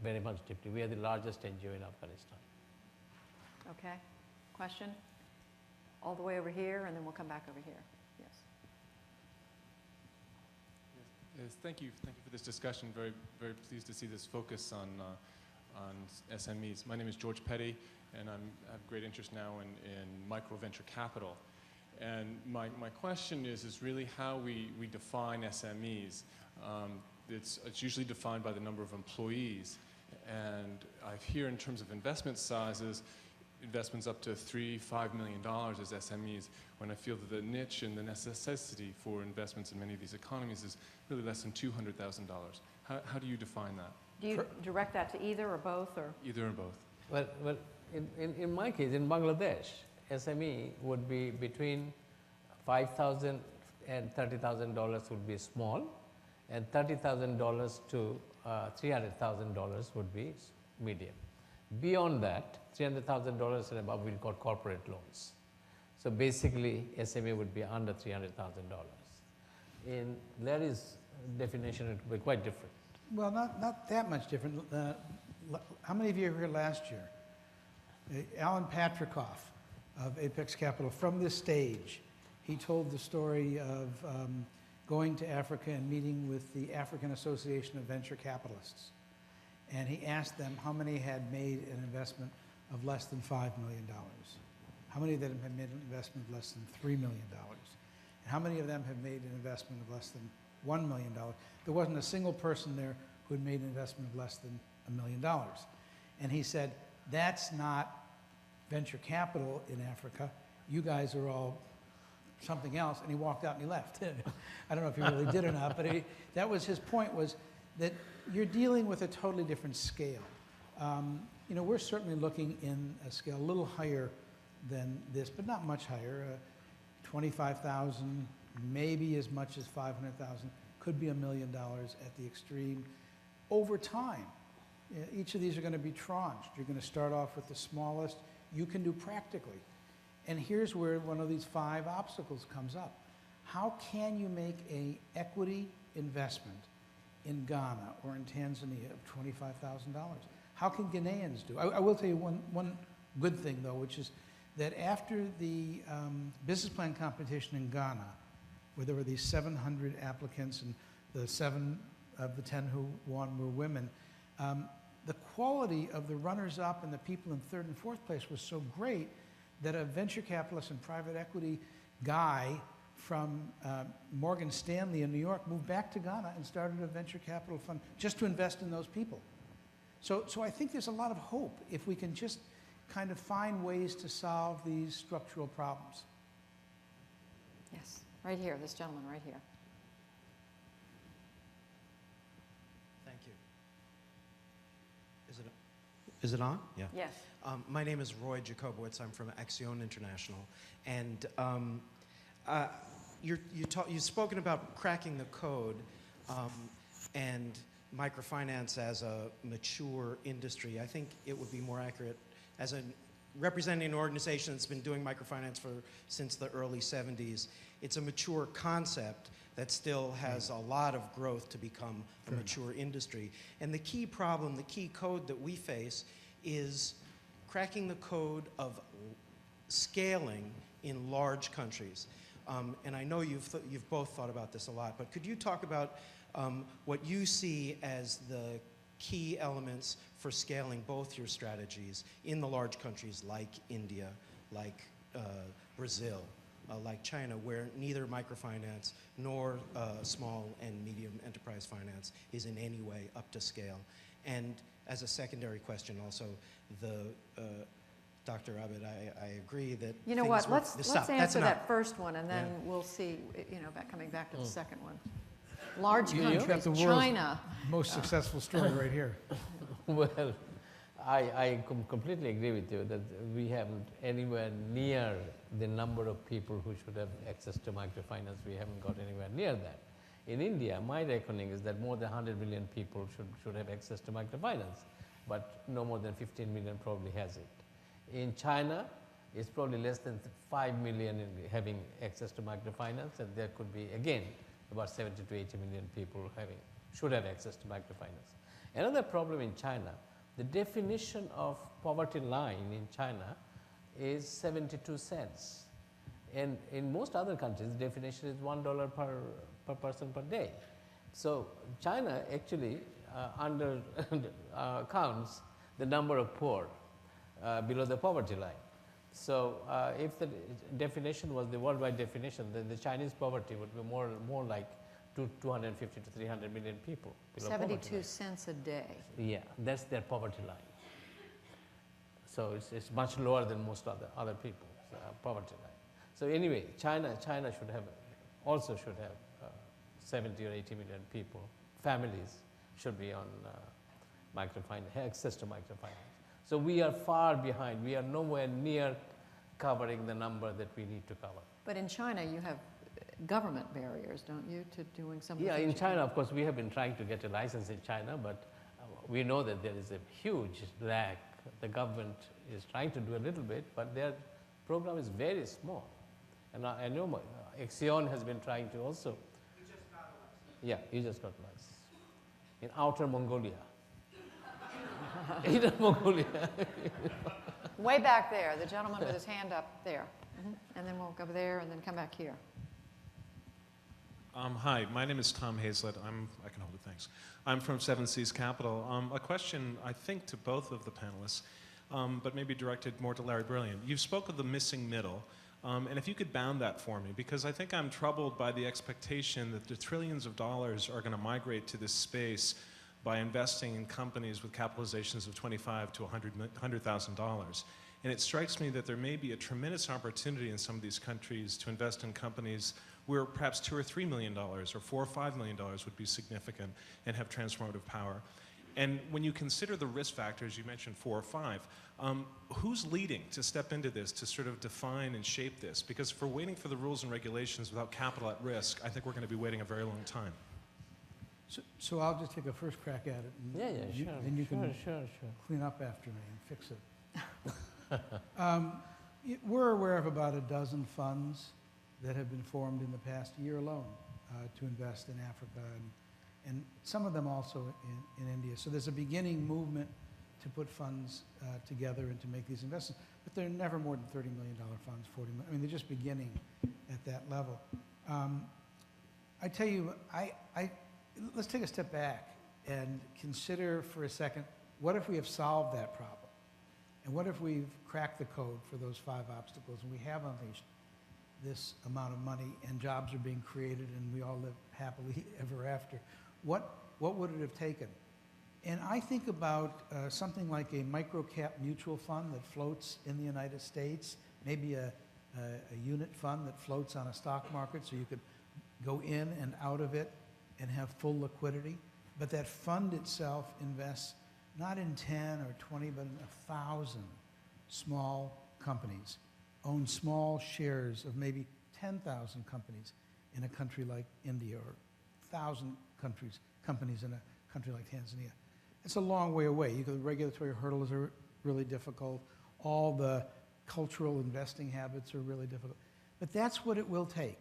Very much deeply. We are the largest NGO in Afghanistan. Okay. Question? All the way over here, and then we'll come back over here. Yes. Yes, thank you for this discussion. Very, very pleased to see this focus on SMEs. My name is George Petty, and I have great interest now in micro venture capital. And my question is really how we define SMEs. It's usually defined by the number of employees, and I hear in terms of investment sizes, investments up to $3-5 million as SMEs, when I feel that the niche and the necessity for investments in many of these economies is really less than $200,000. How do you define that? Do you direct that to either or both? Or? Either or both. Well, in my case, in Bangladesh, SME would be between $5,000 and $30,000 would be small, and $30,000 to $300,000 would be medium. Beyond that, $300,000 and above, we'll call corporate loans. So basically, SME would be under $300,000. In Larry's definition, it would be quite different. Well, not that much different. How many of you were here last year? Alan Patrikoff of Apex Capital, from this stage, he told the story of going to Africa and meeting with the African Association of Venture Capitalists. And he asked them how many had made an investment of less than $5 million. How many of them had made an investment of less than $3 million? And how many of them have made an investment of less than $1 million? There wasn't a single person there who had made an investment of less than $1 million. And he said, that's not venture capital in Africa. You guys are all something else. And he walked out and he left. I don't know if he really did or not, but that was his point, was that you're dealing with a totally different scale. You know, we're certainly looking in a scale a little higher than this, but not much higher. 25,000, maybe as much as 500,000, could be $1 million at the extreme. Over time, each of these are going to be tranched. You're going to start off with the smallest you can do practically. And here's where one of these 5 obstacles comes up. How can you make an equity investment in Ghana or in Tanzania of $25,000? How can Ghanaians do? I will tell you one good thing, though, which is that after the business plan competition in Ghana, where there were these 700 applicants and the 7 of the 10 who won were women, the quality of the runners-up and the people in 3rd and 4th place was so great that a venture capitalist and private equity guy from Morgan Stanley in New York moved back to Ghana and started a venture capital fund just to invest in those people. So I think there's a lot of hope if we can just kind of find ways to solve these structural problems. Yes, right here, this gentleman right here. Thank you. Is it on? Yeah. Yes. My name is Roy Jacobowitz. I'm from Axion International. And you've spoken about cracking the code and microfinance as a mature industry. I think it would be more accurate as representing an organization that's been doing microfinance since the early 70s. It's a mature concept that still has a lot of growth to become a mature industry. And the key problem, the key code that we face is cracking the code of scaling in large countries. And I know you've both thought about this a lot, but could you talk about what you see as the key elements for scaling both your strategies in the large countries like India, like Brazil, like China, where neither microfinance nor small and medium enterprise finance is in any way up to scale? And as a secondary question also, Dr. Abed, I agree that you know what, let's answer that first one, and then we'll see, you know, coming back to the second one. Large countries, got the world's China. most successful story right here. Well, I completely agree with you that we haven't anywhere near the number of people who should have access to microfinance. We haven't got anywhere near that. In India, my reckoning is that more than 100 million people should have access to microfinance, but no more than 15 million probably has it. In China, it's probably less than 5 million having access to microfinance, and there could be, again, about 70 to 80 million people should have access to microfinance. Another problem in China, the definition of poverty line in China is 72 cents. And in most other countries, the definition is $1 per person per day. So China actually counts the number of poor below the poverty line. So if the definition was the worldwide definition, then the Chinese poverty would be more like 250 to 300 million people below 72 cents a day. Yeah, that's their poverty line. So it's much lower than most other people's poverty line. So anyway, China also should have 70 or 80 million people. Families should be on access to microfinance. So we are far behind. We are nowhere near covering the number that we need to cover. But in China, you have government barriers, don't you, to doing some of the Yeah, things in you China, do? of course, we have been trying to get a license in China, but we know that there is a huge lack. The government is trying to do a little bit, but their program is very small. And I know Axion has been trying to also. Yeah, you just got lost. In outer Mongolia. Inner Mongolia. Way back there, the gentleman with his hand up there. And then we'll go there and then come back here. Hi, my name is Tom Hazlett. I can hold it, thanks. I'm from Seven Seas Capital. A question, I think, to both of the panelists, but maybe directed more to Larry Brilliant. You spoke of the missing middle, and if you could bound that for me, because I think I'm troubled by the expectation that the trillions of dollars are going to migrate to this space by investing in companies with capitalizations of $25 to $100,000. And it strikes me that there may be a tremendous opportunity in some of these countries to invest in companies where perhaps $2 or $3 million or $4 or $5 million would be significant and have transformative power. And when you consider the risk factors, you mentioned 4 or 5, who's leading to step into this to sort of define and shape this? Because if we're waiting for the rules and regulations without capital at risk, I think we're going to be waiting a very long time. So I'll just take a first crack at it. And Yeah, sure. Then you can sure. clean up after me and fix it. We're aware of about a dozen funds that have been formed in the past year alone to invest in Africa and some of them also in India. So there's a beginning movement to put funds together and to make these investments. But they're never more than $30 million funds, $40 million. I mean, they're just beginning at that level. I tell you, let's take a step back and consider for a second, what if we have solved that problem? And what if we've cracked the code for those 5 obstacles and we have unleashed this amount of money and jobs are being created and we all live happily ever after? What would it have taken? And I think about something like a micro-cap mutual fund that floats in the United States, maybe a unit fund that floats on a stock market so you could go in and out of it and have full liquidity. But that fund itself invests not in 10 or 20, but in 1,000 small companies, own small shares of maybe 10,000 companies in a country like India or 1,000 companies in a country like Tanzania. It's a long way away. The regulatory hurdles are really difficult. All the cultural investing habits are really difficult. But that's what it will take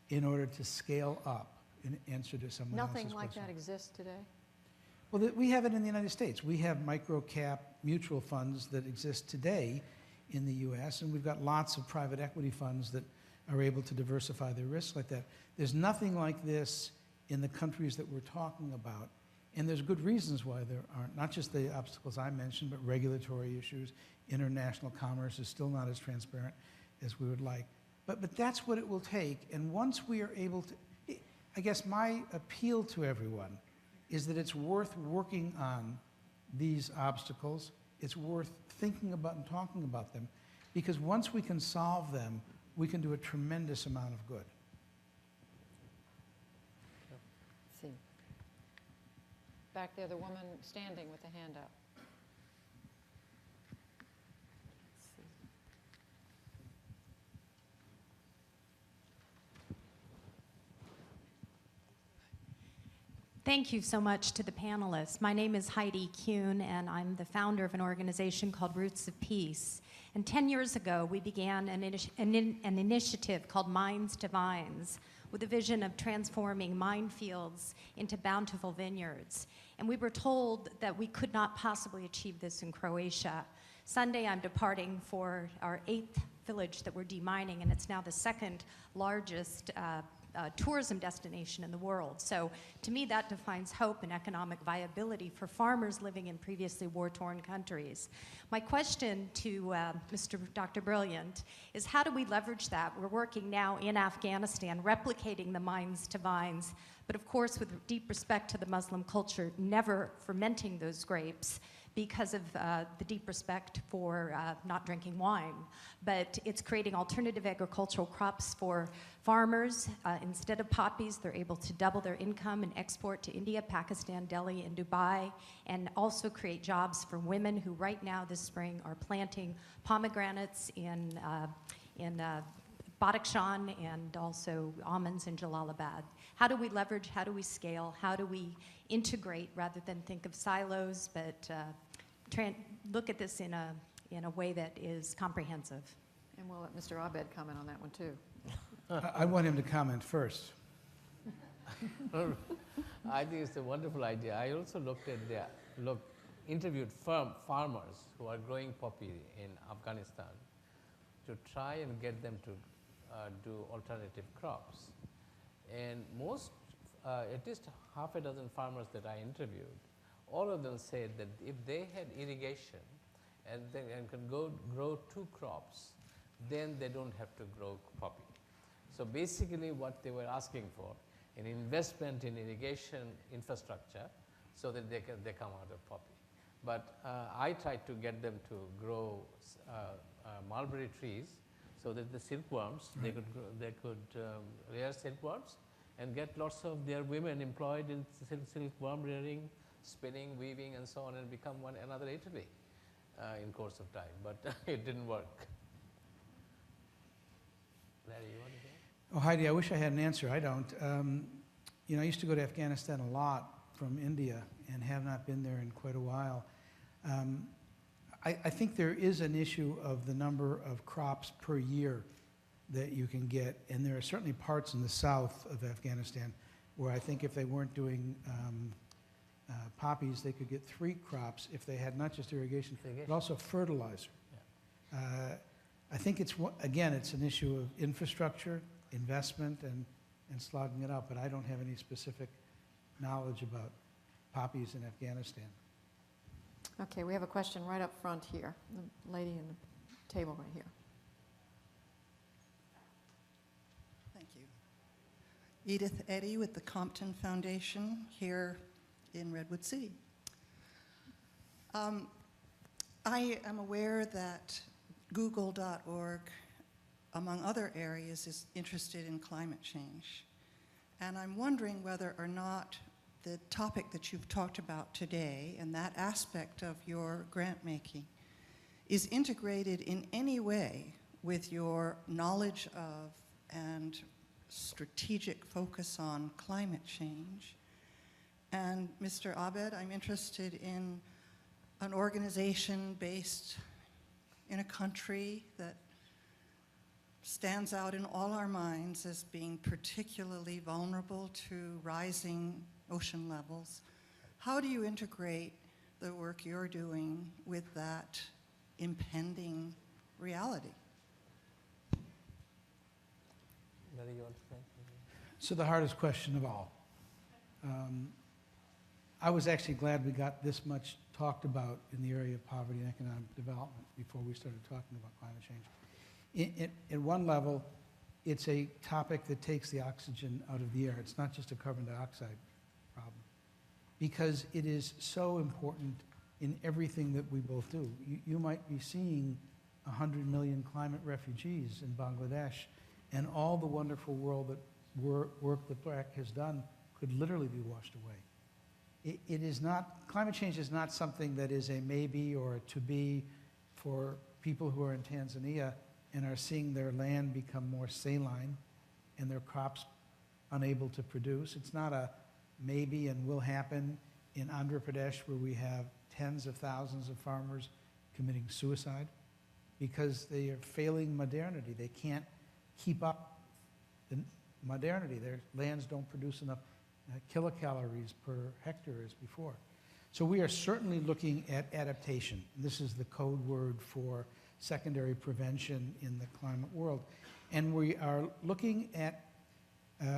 in order to scale up in answer to someone else's question. Nothing like that exists today? Well, we have it in the United States. We have micro-cap mutual funds that exist today in the U.S., and we've got lots of private equity funds that are able to diversify their risks like that. There's nothing like this in the countries that we're talking about, and there's good reasons why there aren't, not just the obstacles I mentioned, but regulatory issues. International commerce is still not as transparent as we would like. But that's what it will take, and once we are able to, I guess my appeal to everyone is that it's worth working on these obstacles. It's worth thinking about and talking about them, because once we can solve them, we can do a tremendous amount of good. Let's see. Back there, the woman standing with the hand up. Let's see. Thank you so much to the panelists. My name is Heidi Kuhn, and I'm the founder of an organization called Roots of Peace. And 10 years ago, we began an initiative called Minds to Vines, with a vision of transforming minefields into bountiful vineyards. And we were told that we could not possibly achieve this in Croatia. Sunday, I'm departing for our 8th village that we're demining, and it's now the 2nd largest tourism destination in the world. So to me, that defines hope and economic viability for farmers living in previously war-torn countries. My question to Dr. Brilliant is, how do we leverage that? We're working now in Afghanistan, replicating the Minds to Vines, but of course with deep respect to the Muslim culture, never fermenting those grapes, because of the deep respect for not drinking wine. But it's creating alternative agricultural crops for farmers. Instead of poppies, they're able to double their income and export to India, Pakistan, Delhi, and Dubai, and also create jobs for women who right now this spring are planting pomegranates in Badakhshan and also almonds in Jalalabad. How do we leverage, how do we scale, how do we integrate rather than think of silos, but look at this in a way that is comprehensive? And we'll let Mr. Abed comment on that one too. I want him to comment first. I think it's a wonderful idea. I also interviewed farmers who are growing poppy in Afghanistan to try and get them to do alternative crops. And most, at least half a dozen farmers that I interviewed, all of them said that if they had irrigation and can grow 2 crops, then they don't have to grow poppy. So basically what they were asking for, an investment in irrigation infrastructure so that they come out of poppy. But I tried to get them to grow mulberry trees so that the silkworms, they could rear silkworms and get lots of their women employed in silkworm rearing, spinning, weaving, and so on, and become another Italy in course of time. But it didn't work. Larry, you want to say? Oh, Heidi, I wish I had an answer. I don't. I used to go to Afghanistan a lot from India and have not been there in quite a while. I think there is an issue of the number of crops per year that you can get, and there are certainly parts in the south of Afghanistan where I think if they weren't doing poppies, they could get 3 crops if they had not just irrigation, but also fertilizer. Yeah. I think it's an issue of infrastructure, investment, and slogging it out, but I don't have any specific knowledge about poppies in Afghanistan. Okay, we have a question right up front here. The lady in the table right here. Thank you. Edith Eddy with the Compton Foundation here in Redwood City. I am aware that Google.org, among other areas, is interested in climate change. And I'm wondering whether or not the topic that you've talked about today and that aspect of your grant making is integrated in any way with your knowledge of and strategic focus on climate change. And Mr. Abed, I'm interested in an organization based in a country that stands out in all our minds as being particularly vulnerable to rising ocean levels. How do you integrate the work you're doing with that impending reality? Larry, you want to say? So the hardest question of all. I was actually glad we got this much talked about in the area of poverty and economic development before we started talking about climate change. At one level, it's a topic that takes the oxygen out of the air. It's not just a carbon dioxide problem, because it is so important in everything that we both do. You might be seeing 100 million climate refugees in Bangladesh, and all the wonderful work that BRAC has done could literally be washed away. It is not, climate change is not something that is a maybe or a to be for people who are in Tanzania and are seeing their land become more saline and their crops unable to produce. It's not a maybe and will happen in Andhra Pradesh, where we have tens of thousands of farmers committing suicide because they are failing modernity. They can't keep up the modernity. Their lands don't produce enough kilocalories per hectare as before. So we are certainly looking at adaptation. This is the code word for secondary prevention in the climate world. And we are looking at,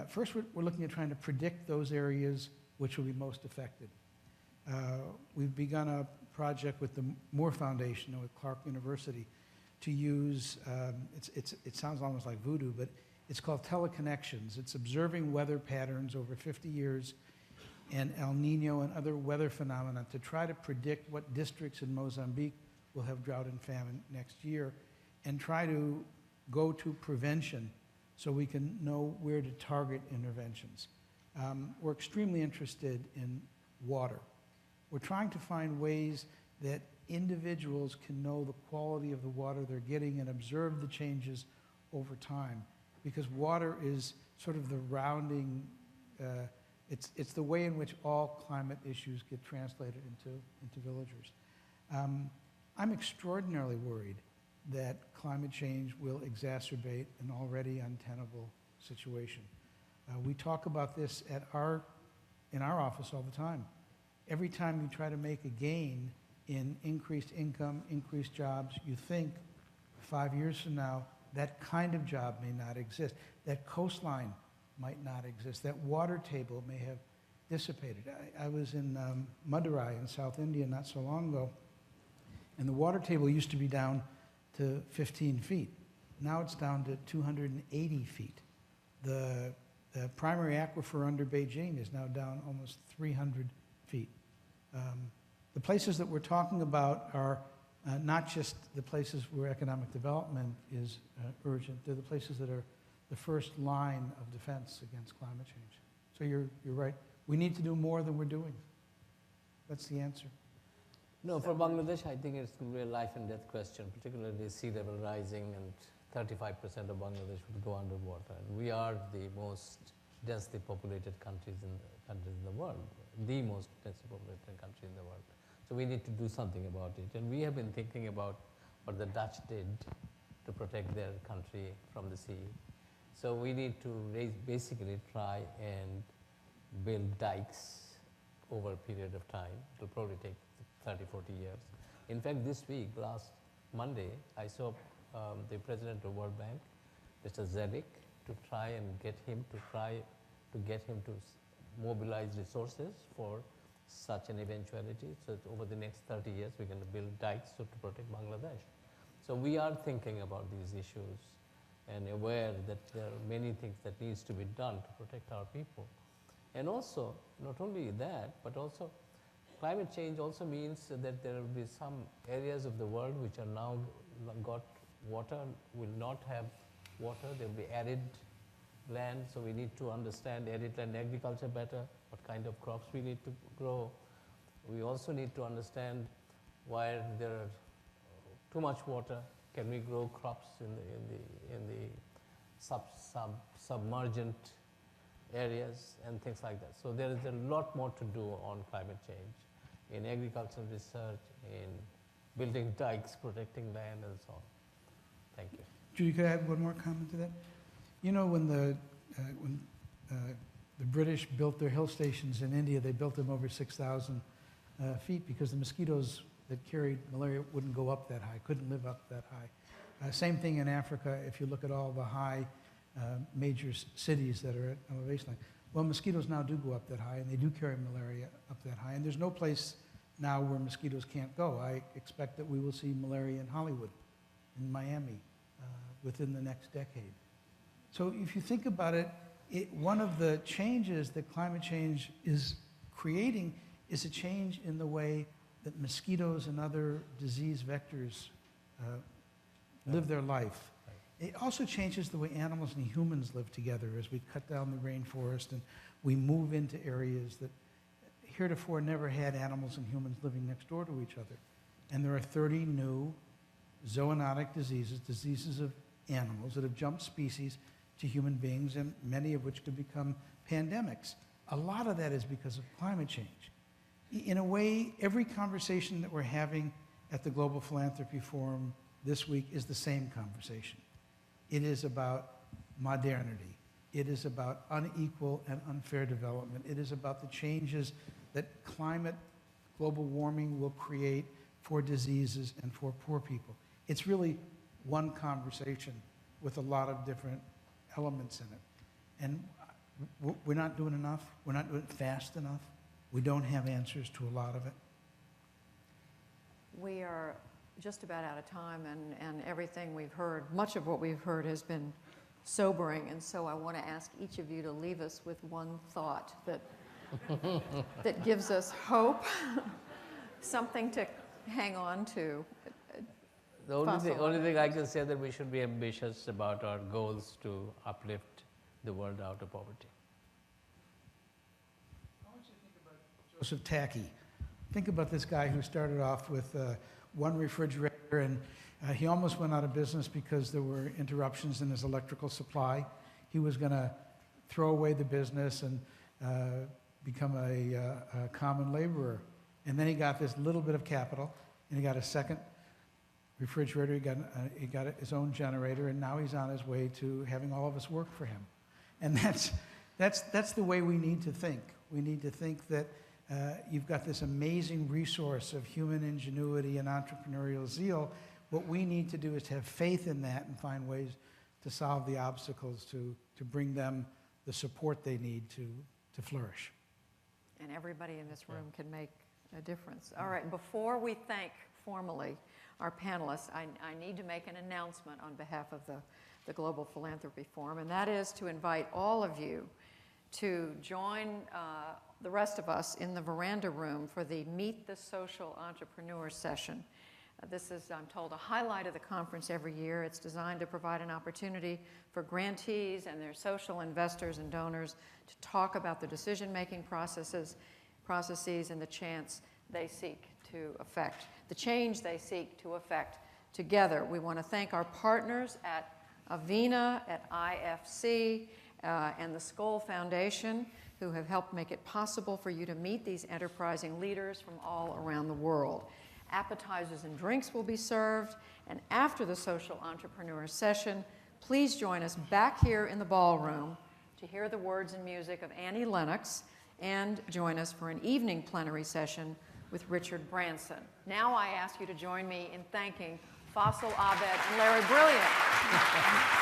first we're looking at trying to predict those areas which will be most affected. We've begun a project with the Moore Foundation and with Clark University to use, it sounds almost like voodoo, but it's called teleconnections. It's observing weather patterns over 50 years and El Nino and other weather phenomena to try to predict what districts in Mozambique will have drought and famine next year, and try to go to prevention so we can know where to target interventions. We're extremely interested in water. We're trying to find ways that individuals can know the quality of the water they're getting and observe the changes over time, because water is sort of the rounding, it's the way in which all climate issues get translated into villagers. I'm extraordinarily worried that climate change will exacerbate an already untenable situation. We talk about this in our office all the time. Every time you try to make a gain in increased income, increased jobs, you think 5 years from now, that kind of job may not exist. That coastline might not exist. That water table may have dissipated. I was in Madurai in South India not so long ago, and the water table used to be down to 15 feet. Now it's down to 280 feet. The primary aquifer under Beijing is now down almost 300 feet. The places that we're talking about are not just the places where economic development is urgent, they're the places that are the first line of defense against climate change. So you're right. We need to do more than we're doing. That's the answer. No, for Bangladesh, I think it's going to be a life and death question, particularly sea level rising, and 35% of Bangladesh would go underwater. And we are the most densely populated countries in the world, the most densely populated country in the world. So we need to do something about it. And we have been thinking about what the Dutch did to protect their country from the sea. So we need to basically try and build dikes over a period of time. It will probably take 30, 40 years. In fact, this week, last Monday, I saw the president of World Bank, Mr. Zelik, to try and get him to mobilize resources for such an eventuality. So that over the next 30 years, we're going to build dikes to protect Bangladesh. So we are thinking about these issues and aware that there are many things that needs to be done to protect our people. And also, not only that, but also climate change also means that there will be some areas of the world which are now got water, will not have water. There will be arid land, so we need to understand arid land agriculture better, what kind of crops we need to grow. We also need to understand where there are too much water, can we grow crops in the submergent areas and things like that. So there is a lot more to do on climate change in agricultural research, in building dikes, protecting land, and so on. Thank you. Judy, could I add one more comment to that? You know, when the British built their hill stations in India, they built them over 6,000 feet because the mosquitoes that carried malaria wouldn't go up that high, couldn't live up that high. Same thing in Africa, if you look at all the high major cities that are at elevation line. Well, mosquitoes now do go up that high, and they do carry malaria up that high, and there's no place now where mosquitoes can't go. I expect that we will see malaria in Hollywood, in Miami, within the next decade. So if you think about it, one of the changes that climate change is creating is a change in the way that mosquitoes and other disease vectors live their life. It also changes the way animals and humans live together as we cut down the rainforest and we move into areas that heretofore never had animals and humans living next door to each other. And there are 30 new zoonotic diseases, diseases of animals that have jumped species to human beings, and many of which could become pandemics. A lot of that is because of climate change. In a way, every conversation that we're having at the Global Philanthropy Forum this week is the same conversation. It is about modernity. It is about unequal and unfair development. It is about the changes that climate, global warming will create for diseases and for poor people. It's really one conversation with a lot of different elements in it. And we're not doing enough. We're not doing it fast enough. We don't have answers to a lot of it. We are just about out of time, and everything we've heard, much of what we've heard has been sobering, and so I want to ask each of you to leave us with one thought that that gives us hope, something to hang on to. The only thing I can say that we should be ambitious about our goals to uplift the world out of poverty. I want you to think about Joseph Tackey. Think about this guy who started off with one refrigerator, and he almost went out of business because there were interruptions in his electrical supply. He was going to throw away the business and become a common laborer. And then he got this little bit of capital, and he got a second refrigerator, he got his own generator, and now he's on his way to having all of us work for him. And That's the way we need to think. We need to think that you've got this amazing resource of human ingenuity and entrepreneurial zeal. What we need to do is to have faith in that and find ways to solve the obstacles to bring them the support they need to flourish. And everybody in this room can make a difference. All right, before we thank formally our panelists, I need to make an announcement on behalf of the Global Philanthropy Forum, and that is to invite all of you to join the rest of us in the veranda room for the Meet the Social Entrepreneur session. This is, I'm told, a highlight of the conference every year. It's designed to provide an opportunity for grantees and their social investors and donors to talk about the decision-making processes and the change they seek to affect together. We want to thank our partners at Avena, at IFC, and the Skoll Foundation, who have helped make it possible for you to meet these enterprising leaders from all around the world. Appetizers and drinks will be served, and after the Social Entrepreneur session, please join us back here in the ballroom to hear the words and music of Annie Lennox, and join us for an evening plenary session with Richard Branson. Now I ask you to join me in thanking Fazle, Abed, and Lehrer Brilliant.